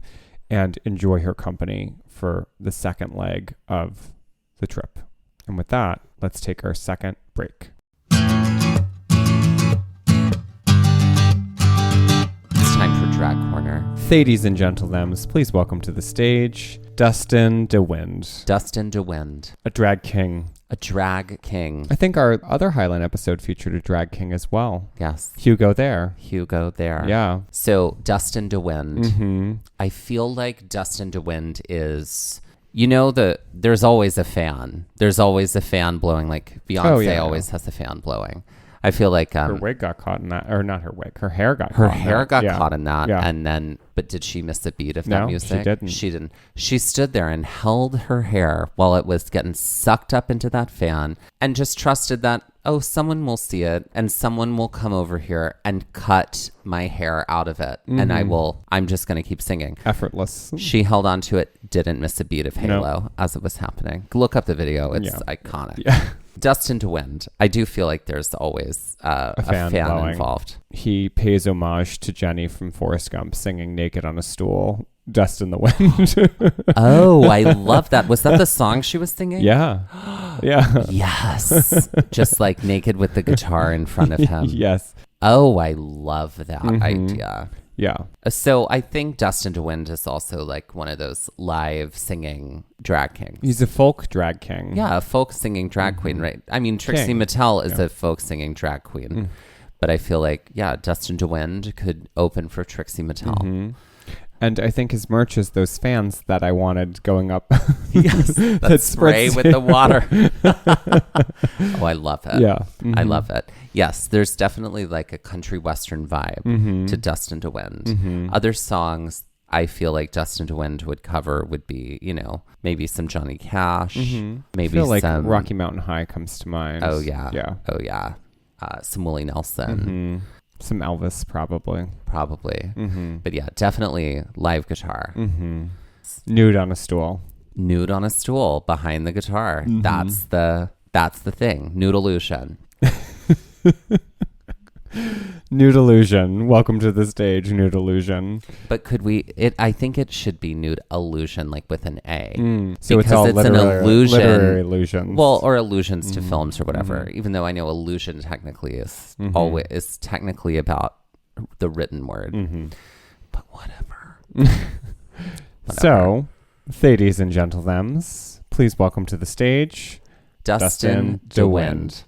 and enjoy her company for the second leg of the trip. And with that, let's take our second break. It's time for Drag Corner. Ladies and gentlemen, please welcome to the stage Dustin DeWind. Dustin DeWind. A drag king. A drag king. I think our other Highline episode featured a drag king as well. Yes. Hugo there. Yeah. So Dustin DeWind. Mm-hmm. I feel like Dustin DeWind is, you know, there's always a fan. There's always a fan blowing, like Beyonce always has a fan blowing. I feel like her wig got caught in that, or not her wig. Her hair got her caught in hair that. got caught in that, Yeah. and then But did she miss a beat of that music? No, she didn't. She didn't. She stood there and held her hair while it was getting sucked up into that fan and just trusted that, oh, someone will see it and someone will come over here and cut my hair out of it. And I'm just going to keep singing. Effortless. She held on to it, didn't miss a beat of Halo as it was happening. Look up the video. It's iconic. Yeah. Dustin to Wind. I do feel like there's always a fan involved. He pays homage to Jenny from Forrest Gump singing Naked on a Stool, Dust in the Wind. Oh, I love that. Was that the song she was singing? Yeah. Yeah. Yes. Just like naked with the guitar in front of him. Yes. Oh, I love that idea. Yeah. So I think Dustin to Wind is also like one of those live singing drag kings. He's a folk drag king. Yeah, a folk singing drag queen, right? I mean, Trixie Mattel is a folk singing drag queen. But I feel like, Dustin to Wind could open for Trixie Mattel. And I think his merch is those fans that I wanted going up. Yes, that spray with the water. Oh, I love it. Yeah. I love it. Yes, there's definitely like a country western vibe to Dustin to Wind. Other songs I feel like Dustin to Wind would cover would be, maybe some Johnny Cash. Maybe I feel like some Rocky Mountain High comes to mind. Oh, yeah. Yeah. Oh, yeah. Some Willie Nelson. Some Elvis, probably. But yeah, definitely live guitar. Nude on a stool. Nude on a stool behind the guitar. That's the thing. Nude illusion. Nude illusion. Welcome to the stage, Nude illusion. But could I think it should be nude illusion, like with an A. So because it's all an illusion. literary illusions. Well, or allusions to films or whatever. Even though I know illusion technically is always technically about the written word. But whatever. So, ladies and gentlethems, please welcome to the stage Dustin to Wind.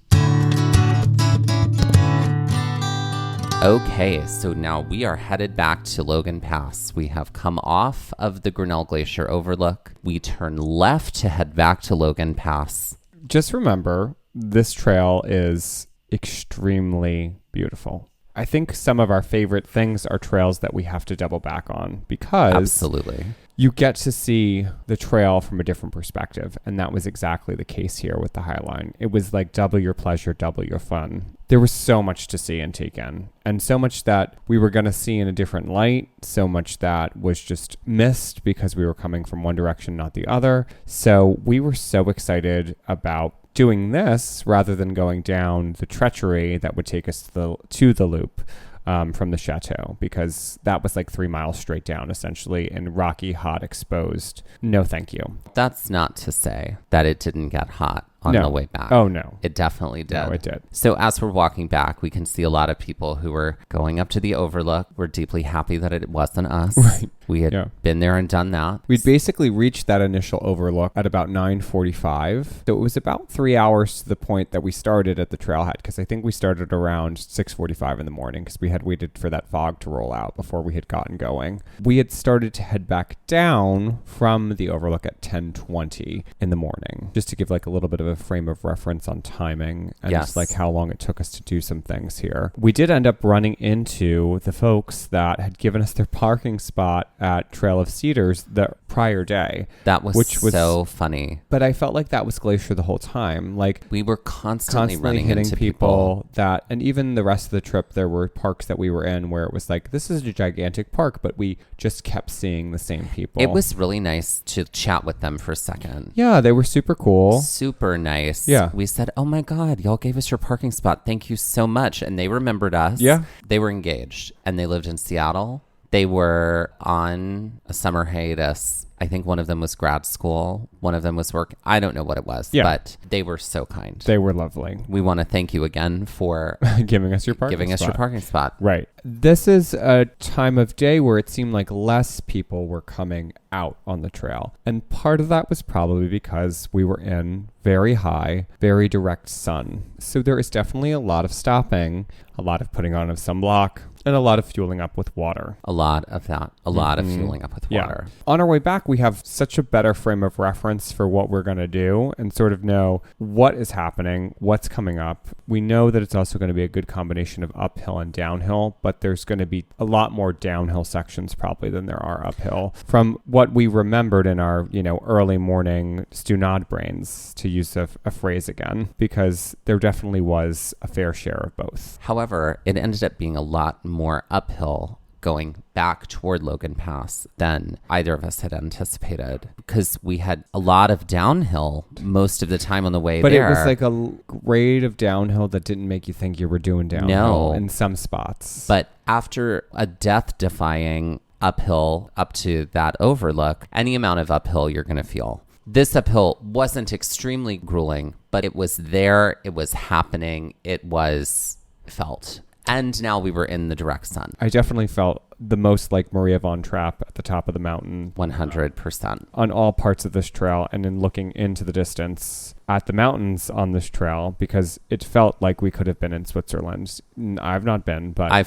Okay, so now we are headed back to Logan Pass. We have come off of the Grinnell Glacier Overlook. We turn left to head back to Logan Pass. Just remember, this trail is extremely beautiful. I think some of our favorite things are trails that we have to double back on because absolutely you get to see the trail from a different perspective. And that was exactly the case here with the Highline. It was like double your pleasure, double your fun. There was so much to see and take in, and so much that we were going to see in a different light, so much that was just missed because we were coming from one direction, not the other. So we were so excited about doing this rather than going down the treachery that would take us to the loop from the chateau, because that was like 3 miles straight down, essentially, and rocky, hot, exposed. No, thank you. That's not to say that it didn't get hot on the way back. Oh, no. It definitely did. No, it did. So as we're walking back, we can see a lot of people who were going up to the overlook. We're deeply happy that it wasn't us. Right. We had been there and done that. We'd basically reached that initial overlook at about 9:45. So it was about 3 hours to the point that we started at the trailhead, because I think we started around 6:45 in the morning because we had waited for that fog to roll out before we had gotten going. We had started to head back down from the overlook at 10:20 in the morning, just to give like a little bit of a frame of reference on timing and just like how long it took us to do some things here. We did end up running into the folks that had given us their parking spot at Trail of Cedars the prior day. That was so funny. But I felt like that was Glacier the whole time. Like we were constantly running hitting into people that, and even the rest of the trip, there were parks that we were in where it was like, this is a gigantic park, but we just kept seeing the same people. It was really nice to chat with them for a second. Yeah, they were super cool. Super nice. Yeah. We said, oh my God, y'all gave us your parking spot. Thank you so much. And they remembered us. Yeah. They were engaged and they lived in Seattle. They were on a summer hiatus. I think one of them was grad school. One of them was work. I don't know what it was, but they were so kind. They were lovely. We want to thank you again for giving us your parking spot. Right. This is a time of day where it seemed like less people were coming out on the trail. And part of that was probably because we were in very high, very direct sun. So there is definitely a lot of stopping, a lot of putting on of sunblock, and a lot of fueling up with water. A lot of that. A lot of fueling up with water. On our way back, we have such a better frame of reference for what we're going to do and sort of know what is happening, what's coming up. We know that it's also going to be a good combination of uphill and downhill, but there's going to be a lot more downhill sections probably than there are uphill. From what we remembered in our, early morning Stunad brains, to use a phrase again, because there definitely was a fair share of both. However, it ended up being a lot more uphill going back toward Logan Pass than either of us had anticipated, because we had a lot of downhill most of the time on the way there. But it was like a grade of downhill that didn't make you think you were doing downhill in some spots. But after a death-defying uphill up to that overlook, any amount of uphill you're going to feel. This uphill wasn't extremely grueling, but it was there, it was happening, it was felt. And now we were in the direct sun. I definitely felt the most like Maria von Trapp at the top of the mountain. 100%. On all parts of this trail, and in looking into the distance at the mountains on this trail, because it felt like we could have been in Switzerland. I've not been, but I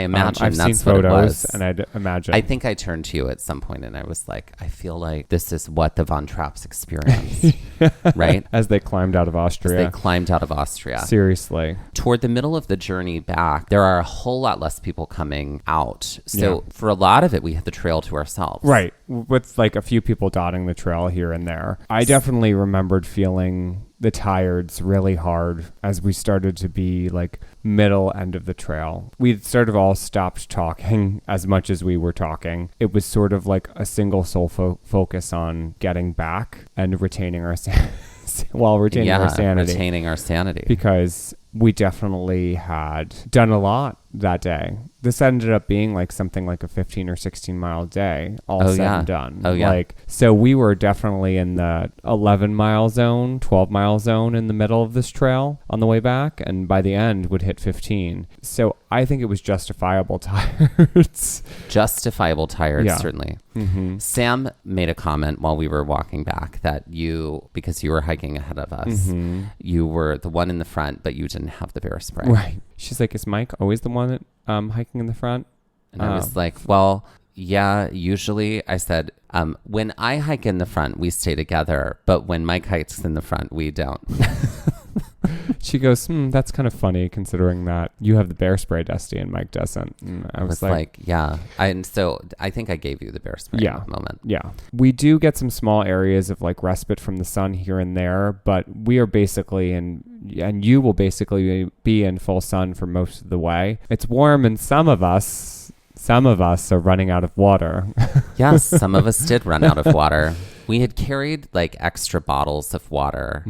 imagine I've that's seen what photos, it was. and I'd imagine. I think I turned to you at some point and I was like, I feel like this is what the Von Trapps experienced, right? As they climbed out of Austria. Seriously. Toward the middle of the journey back, there are a whole lot less people coming out. So for a lot of it, we had the trail to ourselves. Right. With like a few people dotting the trail here and there. I definitely remembered feeling the tireds really hard as we started to be like middle end of the trail. We'd sort of all stopped talking as much as we were talking. It was sort of like a single soul focus on getting back and retaining our retaining our sanity. Because we definitely had done a lot that day. This ended up being like something like a 15 or 16 mile day, all said and done. So we were definitely in the 11 mile zone, 12 mile zone in the middle of this trail on the way back. And by the end would hit 15. So I think it was justifiable tiredness. Certainly. Mm-hmm. Sam made a comment while we were walking back that because you were hiking ahead of us, you were the one in the front, but you didn't have the bear spray. Right. She's like, is Mike always the one that hiking in the front? And I was like, well, yeah, usually. I said, when I hike in the front, we stay together. But when Mike hikes in the front, we don't. She goes, that's kind of funny considering that you have the bear spray, Dusty, and Mike doesn't. And I was like, yeah. And so I think I gave you the bear spray moment. Yeah. We do get some small areas of like respite from the sun here and there, but we are basically and you will basically be in full sun for most of the way. It's warm, and some of us are running out of water. Yes, some of us did run out of water. We had carried like extra bottles of water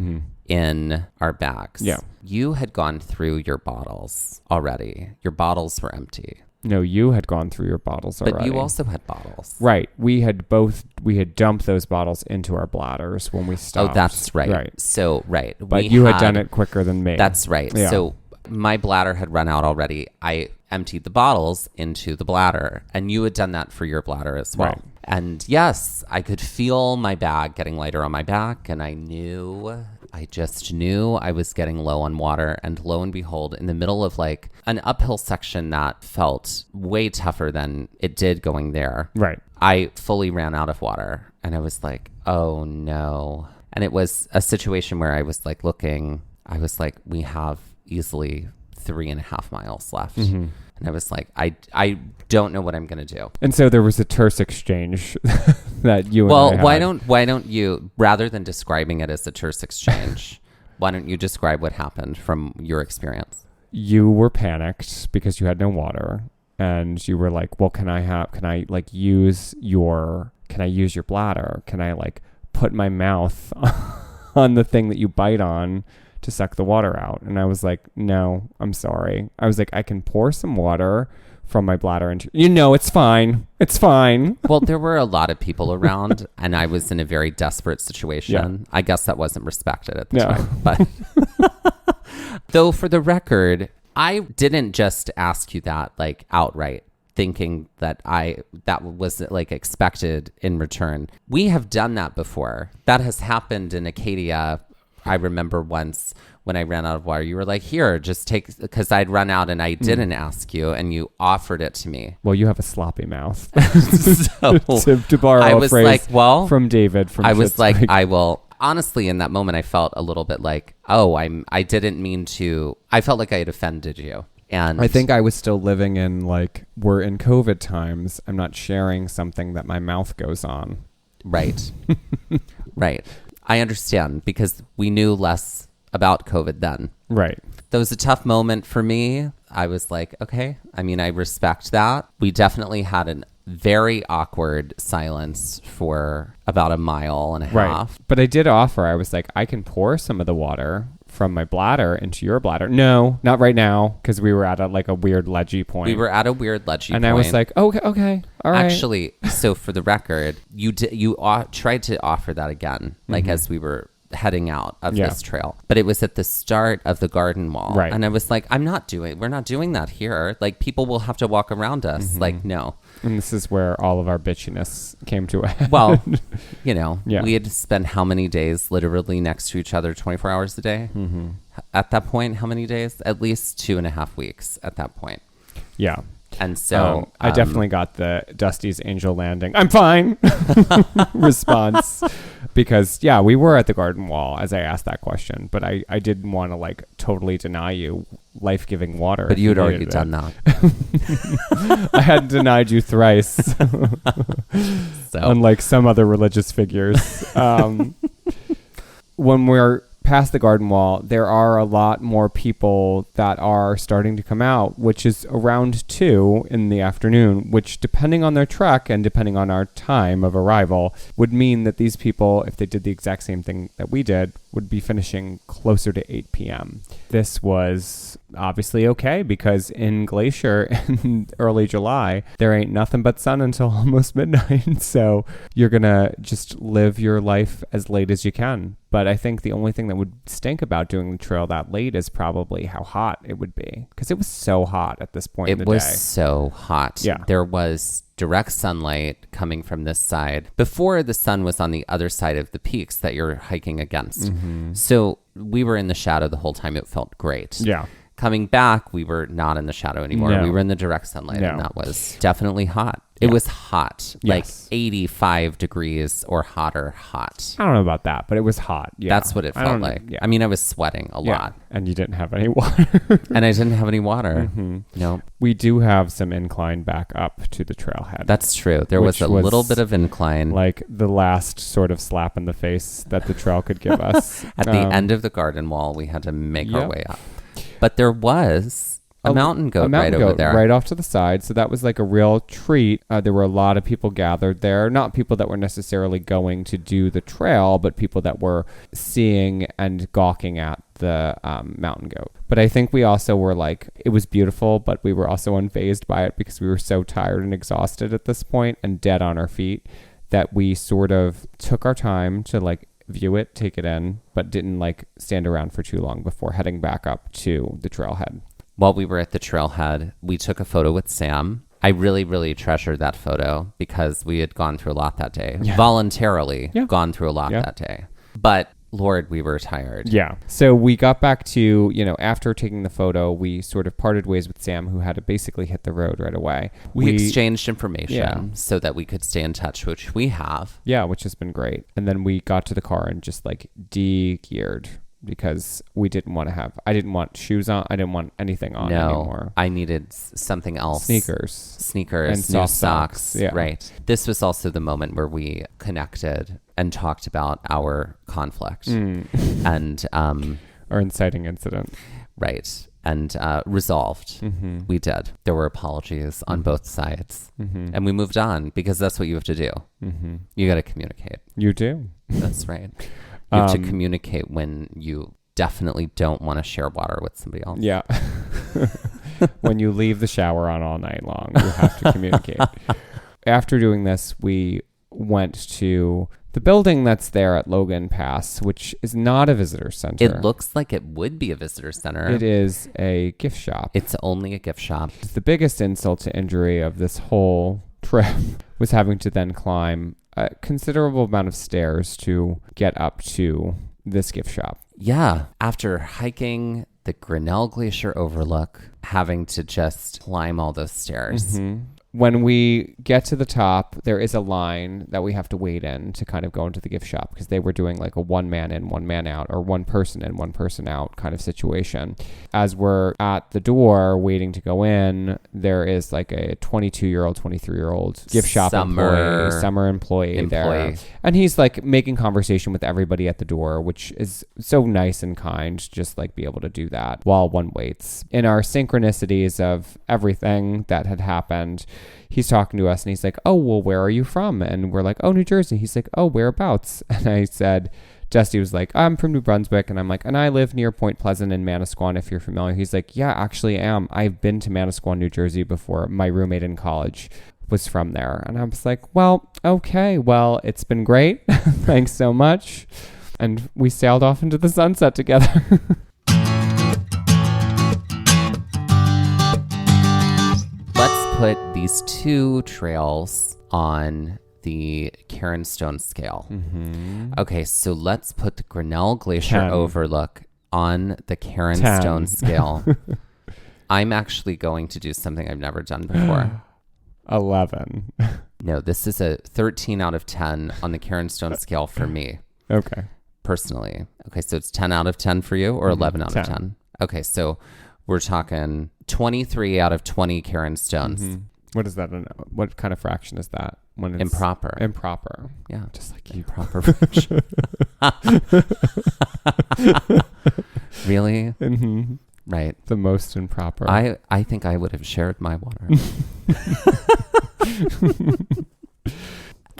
in our bags. Yeah. You had gone through your bottles already. Your bottles were empty. No, you had gone through your bottles already. But you also had bottles. Right. We had dumped those bottles into our bladders when we stopped. Oh, that's right. Right. So, right. But you had done it quicker than me. That's right. Yeah. So my bladder had run out already. I emptied the bottles into the bladder, and you had done that for your bladder as well. Right. And yes, I could feel my bag getting lighter on my back, and I just knew I was getting low on water. And lo and behold, in the middle of like an uphill section that felt way tougher than it did going there, right, I fully ran out of water, and I was like, oh no. And it was a situation where I was like we have easily 3.5 miles left. And I was like, I don't know what I'm going to do. And so there was a terse exchange that you and I had. Well, why don't you, rather than describing it as a terse exchange, why don't you describe what happened from your experience? You were panicked because you had no water, and you were like, well, can I use your bladder? Can I like put my mouth on the thing that you bite on to suck the water out? And I was like, no, I'm sorry. I was like, I can pour some water from my bladder into, it's fine. It's fine. Well, there were a lot of people around, and I was in a very desperate situation. Yeah. I guess that wasn't respected at the time. But though, for the record, I didn't just ask you that like outright, thinking that that was like expected in return. We have done that before. That has happened in Acadia I remember once when I ran out of water, you were like, here, just take, because I'd run out and I didn't ask you, and you offered it to me. Well, you have a sloppy mouth. So to borrow I a was phrase like, well, from David. From I was Schitt's like, Creek. I will. Honestly, in that moment, I felt a little bit like, oh, I didn't mean to. I felt like I had offended you. And I think I was still living in like, we're in COVID times. I'm not sharing something that my mouth goes on. Right. Right. I understand, because we knew less about COVID then. Right. That was a tough moment for me. I was like, okay. I mean, I respect that. We definitely had a very awkward silence for about a mile and a half. But I did offer, I was like, I can pour some of the water from my bladder into your bladder. No, not right now, because we were at a weird ledgy point. We were at a weird ledgy point. And I was like, okay, all right. Actually, so for the record, you tried to offer that again, like as we were heading out of this trail, but it was at the start of the garden wall. Right. And I was like, we're not doing that here. Like, people will have to walk around us. Like, no. And this is where all of our bitchiness came to a head. Well, we had spent how many days literally next to each other 24 hours a day? Mm-hmm. At that point, how many days? At least 2.5 weeks at that point. Yeah. And so I definitely got the Dusty's angel landing, I'm fine response, because we were at the garden wall as I asked that question, but I didn't want to like totally deny you life-giving water. But you had already done that. I had denied you thrice. So unlike some other religious figures. When we're past the garden wall, there are a lot more people that are starting to come out, which is around 2 in the afternoon, which, depending on their trek and depending on our time of arrival, would mean that these people, if they did the exact same thing that we did, would be finishing closer to 8 p.m. This was obviously okay, because in Glacier in early July, there ain't nothing but sun until almost midnight. So you're going to just live your life as late as you can. But I think the only thing that would stink about doing the trail that late is probably how hot it would be, because it was so hot at this point in the day. It was so hot. Yeah. There was direct sunlight coming from this side before the sun was on the other side of the peaks that you're hiking against. Mm-hmm. So we were in the shadow the whole time. It felt great. Yeah. Coming back, we were not in the shadow anymore. No. We were in the direct sunlight, and that was definitely hot. Yeah. It was hot, like 85 degrees or hotter hot. I don't know about that, but it was hot. Yeah. That's what it felt like. Yeah. I mean, I was sweating a lot. And you didn't have any water. And I didn't have any water. Mm-hmm. No. We do have some incline back up to the trailhead. That's true. There was a little bit of incline. Like the last sort of slap in the face that the trail could give us. At the end of the garden wall, we had to make our way up. But there was a mountain goat over there. Right off to the side. So that was like a real treat. There were a lot of people gathered there. Not people that were necessarily going to do the trail, but people that were seeing and gawking at the mountain goat. But I think we also were like, it was beautiful, but we were also unfazed by it because we were so tired and exhausted at this point and dead on our feet that we sort of took our time to like view it, take it in, but didn't like stand around for too long before heading back up to the trailhead. While we were at the trailhead, we took a photo with Sam. I really, really treasured that photo because we had gone through a lot that day. Yeah. Voluntarily gone through a lot that day. But Lord, we were tired. Yeah. So we got back to, after taking the photo, we sort of parted ways with Sam, who had to basically hit the road right away. We exchanged information so that we could stay in touch, which we have. Yeah, which has been great. And then we got to the car and just like de-geared because we didn't want to I didn't want shoes on. I didn't want anything on anymore. I needed something else. Sneakers. And new socks. Yeah. Right. This was also the moment where we connected and talked about our conflict and our inciting incident. Right. And resolved. Mm-hmm. We did. There were apologies on both sides. Mm-hmm. And we moved on because that's what you have to do. Mm-hmm. You got to communicate. You do. That's right. You have to communicate when you definitely don't want to share water with somebody else. Yeah. When you leave the shower on all night long, you have to communicate. After doing this, we went to the building that's there at Logan Pass, which is not a visitor center. It looks like it would be a visitor center. It is a gift shop. It's only a gift shop. The biggest insult to injury of this whole trip was having to then climb a considerable amount of stairs to get up to this gift shop. Yeah, after hiking the Grinnell Glacier Overlook, having to just climb all those stairs. When we get to the top, there is a line that we have to wait in to kind of go into the gift shop because they were doing like a 1 man in, 1 man out, or 1 person in, 1 person out kind of situation. As we're at the door waiting to go in, there is like a 22-year-old, 23-year-old gift shop summer employee there. And he's like making conversation with everybody at the door, which is so nice and kind, just like be able to do that while one waits. In our synchronicities of everything that had happened, he's talking to us and he's like, oh, well, where are you from? And we're like, oh, New Jersey. He's like, oh, whereabouts? And I said, Dusty was like, I'm from New Brunswick. And I'm like, and I live near Point Pleasant in Manasquan, if you're familiar. He's like, yeah, actually I am. I've been to Manasquan, New Jersey before. My roommate in college was from there. And I was like, well, okay, well, it's been great. Thanks so much. And we sailed off into the sunset together. Put these 2 trails on the Karen Stone scale. Okay, so let's put the Grinnell Glacier Overlook on the Karen Stone scale. I'm actually going to do something I've never done before. 11. No, this is a 13 out of 10 on the Karen Stone scale for me. Okay. Personally. Okay, so it's 10 out of 10 for you or 11 out of 10? Okay, so we're talking 23 out of 20 Karen Stones. What is that? What kind of fraction is that? When it's improper. Improper. Yeah. Just like you. Improper fraction. Really? Right. The most improper. I think I would have shared my water.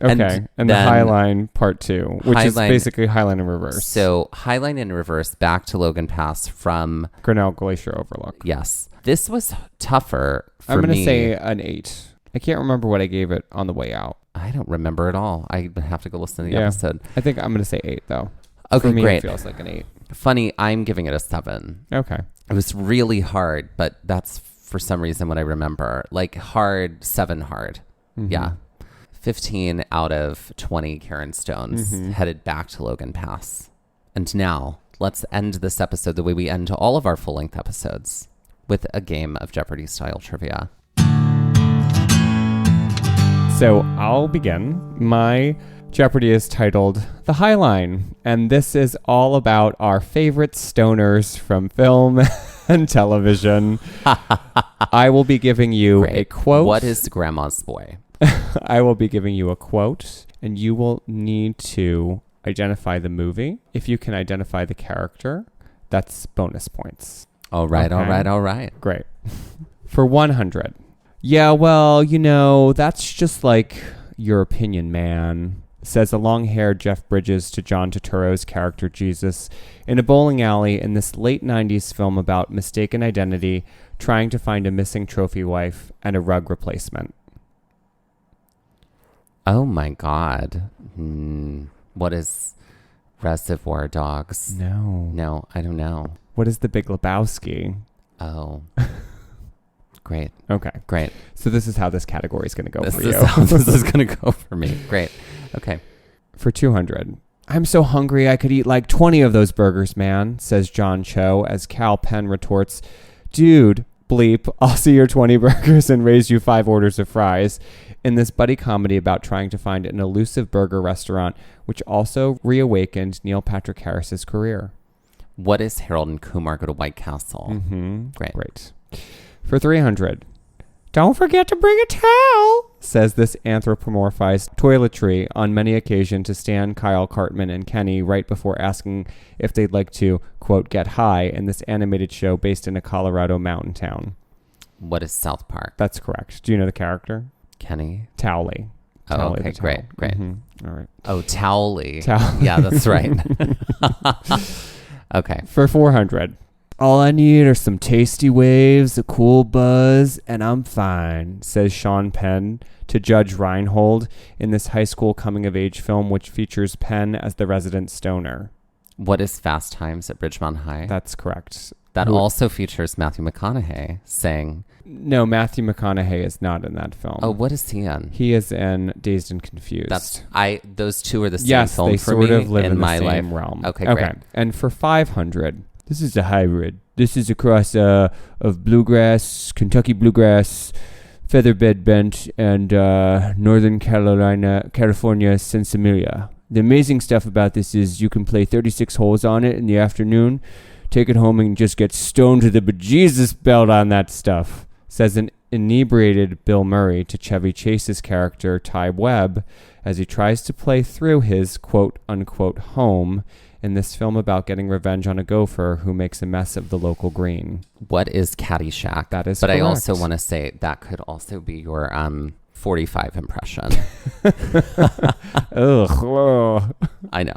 Okay, and the Highline Part 2, which is basically Highline in reverse. So Highline in reverse back to Logan Pass from Grinnell Glacier Overlook. Yes. This was tougher for me. I'm going to say an 8. I can't remember what I gave it on the way out. I don't remember at all. I have to go listen to the episode. I think I'm going to say 8, though. Okay, for me, great. It feels like an 8. Funny, I'm giving it a 7. Okay. It was really hard, but that's for some reason what I remember. Like hard, 7 hard. Yeah. 15 out of 20 Karen Stones headed back to Logan Pass. And now, let's end this episode the way we end all of our full-length episodes, with a game of Jeopardy-style trivia. So I'll begin. My Jeopardy is titled The Highline, and this is all about our favorite stoners from film and television. I will be giving you a quote. What is Grandma's Boy? I will be giving you a quote, and you will need to identify the movie. If you can identify the character, that's bonus points. All right, okay. all right. Great. For 100. Yeah, well, that's just like your opinion, man, says a long-haired Jeff Bridges to John Turturro's character Jesus in a bowling alley in this late 90s film about mistaken identity, trying to find a missing trophy wife, and a rug replacement. Oh my God. What is Reservoir Dogs? No, I don't know. What is The Big Lebowski? Oh. Great. Okay. Great. So this is how this category is going to go for you. This is how this is going to go for me. Great. Okay. For 200. I'm so hungry I could eat like 20 of those burgers, man, says John Cho as Cal Penn retorts, dude, bleep, I'll see your 20 burgers and raise you 5 orders of fries, in this buddy comedy about trying to find an elusive burger restaurant, which also reawakened Neil Patrick Harris's career. What is Harold and Kumar Go to White Castle? Great. For 300. Don't forget to bring a towel, says this anthropomorphized toiletry on many occasions to Stan, Kyle, Cartman, and Kenny right before asking if they'd like to, quote, get high in this animated show based in a Colorado mountain town. What is South Park? That's correct. Do you know the character? Kenny? Towley. Oh, okay, great. All right. Oh, Towley. Yeah, that's right. Okay. For 400. All I need are some tasty waves, a cool buzz, and I'm fine, says Sean Penn to Judge Reinhold in this high school coming-of-age film which features Penn as the resident stoner. What is Fast Times at Ridgemont High? That's correct. That also features Matthew McConaughey saying... No, Matthew McConaughey is not in that film. Oh, what is he in? He is in Dazed and Confused. Those two are the same yes, film they for sort me of live in my the life. same realm. Okay, great. And for 500, this is a hybrid. This is a cross of bluegrass, Kentucky bluegrass, featherbed bent, and Northern California sensimilia. The amazing stuff about this is you can play 36 holes on it in the afternoon, take it home and just get stoned to the bejesus belt on that stuff, says an inebriated Bill Murray to Chevy Chase's character Ty Webb as he tries to play through his quote-unquote home in this film about getting revenge on a gopher who makes a mess of the local green. What is Caddyshack? That is But correct. I also want to say that could also be your 45 impression. Ugh. I know.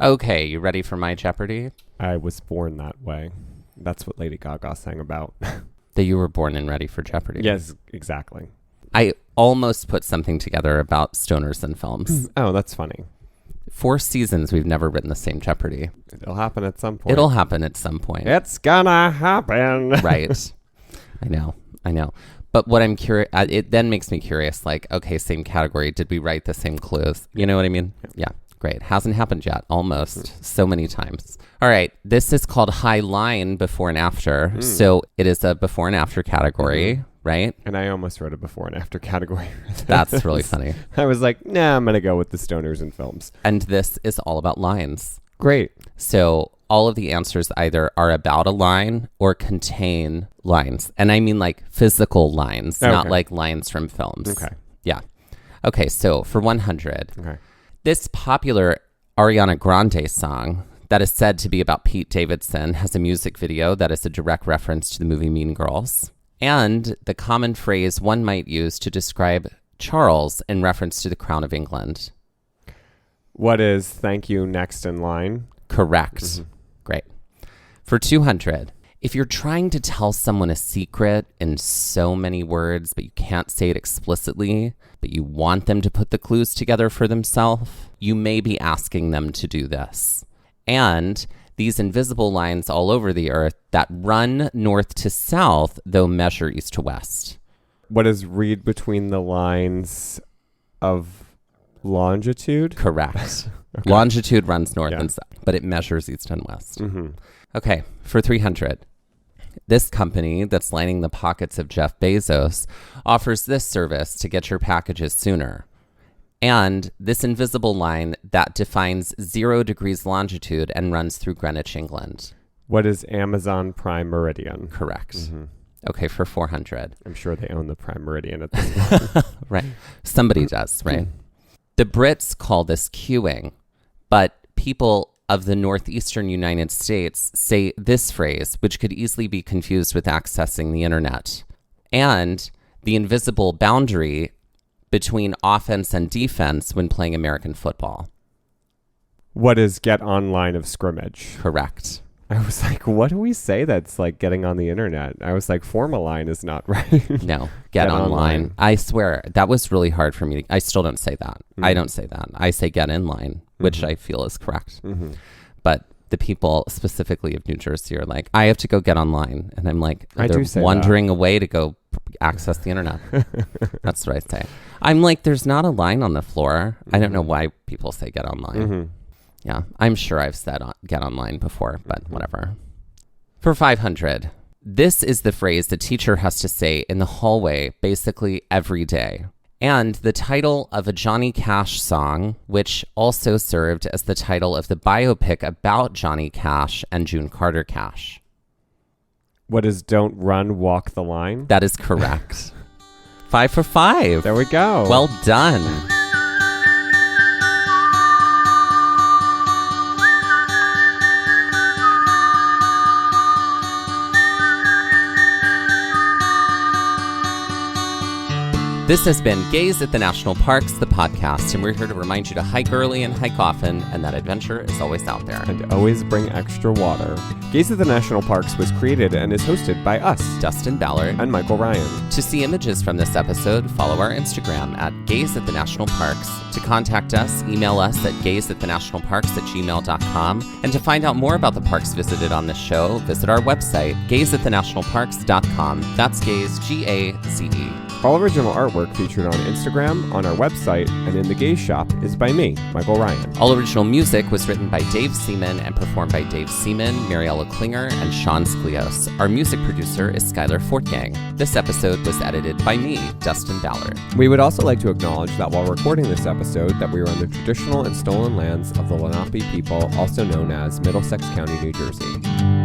Okay, you ready for my Jeopardy? I was born that way. That's what Lady Gaga sang about. That you were born and ready for Jeopardy. Yes, exactly. I almost put something together about stoners and films. Oh, that's funny. 4 seasons we've never written the same Jeopardy. It'll happen at some point. It'll happen at some point. It's gonna happen. Right. I know. But what I'm curious, it then makes me curious, like, okay, same category. Did we write the same clues? You know what I mean? Yeah. Great. Hasn't happened yet. Almost. So many times. All right. This is called Highline before and after. So it is a before and after category, right? And I almost wrote a before and after category. That's really funny. I was like, nah, I'm going to go with the stoners and films. And this is all about lines. Great. So all of the answers either are about a line or contain lines. And I mean like physical lines, not like lines from films. Okay. Yeah. Okay. So for 100. Okay. This popular Ariana Grande song that is said to be about Pete Davidson has a music video that is a direct reference to the movie Mean Girls. And the common phrase one might use to describe Charles in reference to the Crown of England. What is thank you next in line? Correct. Great. For 200, if you're trying to tell someone a secret in so many words, but you can't say it explicitly, but you want them to put the clues together for themselves, you may be asking them to do this. And these invisible lines all over the earth that run north to south, though measure east to west. What is read between the lines of longitude? Correct. Okay. Longitude runs north and south, but it measures east and west. Okay, for 300. This company that's lining the pockets of Jeff Bezos offers this service to get your packages sooner. And this invisible line that defines 0 degrees longitude and runs through Greenwich, England. What is Amazon Prime Meridian? Correct. Okay, for 400. I'm sure they own the Prime Meridian at this point. Right. Somebody does, right? The Brits call this queuing, but people of the northeastern United States say this phrase, which could easily be confused with accessing the internet. And the invisible boundary between offense and defense when playing American football. What is get on line of scrimmage? Correct. I was like, what do we say that's like getting on the internet? I was like, form a line is not right. No, get online. I swear, that was really hard for me. I still don't say that. I don't say that. I say get in line, which I feel is correct. But the people specifically of New Jersey are like, I have to go get online. And I'm like, they're wandering away to go access the internet. That's what I say. I'm like, there's not a line on the floor. I don't know why people say get online. Yeah, I'm sure I've said get online before, but whatever. For 500, this is the phrase the teacher has to say in the hallway basically every day. And the title of a Johnny Cash song, which also served as the title of the biopic about Johnny Cash and June Carter Cash. What is don't run, walk the line? That is correct. 5 for 5. There we go. Well done. This has been Gaze at the National Parks, the podcast, and we're here to remind you to hike early and hike often, and that adventure is always out there. And always bring extra water. Gaze at the National Parks was created and is hosted by us, Dustin, Ballard, and Michael Ryan. To see images from this episode, follow our Instagram at Gaze at the National Parks. To contact us, email us at gazeatthenationalparks@gmail.com. And to find out more about the parks visited on this show, visit our website, gazeatthenationalparks.com. That's Gaze, G-A-Z-E. All original artwork featured on Instagram, on our website, and in the Gaze Shop is by me, Michael Ryan. All original music was written by Dave Seaman and performed by Dave Seaman, Mariella Klinger, and Sean Sklios. Our music producer is Skyler Fortgang. This episode was edited by me, Dustin Ballard. We would also like to acknowledge that while recording this episode, that we are on the traditional and stolen lands of the Lenape people, also known as Middlesex County, New Jersey.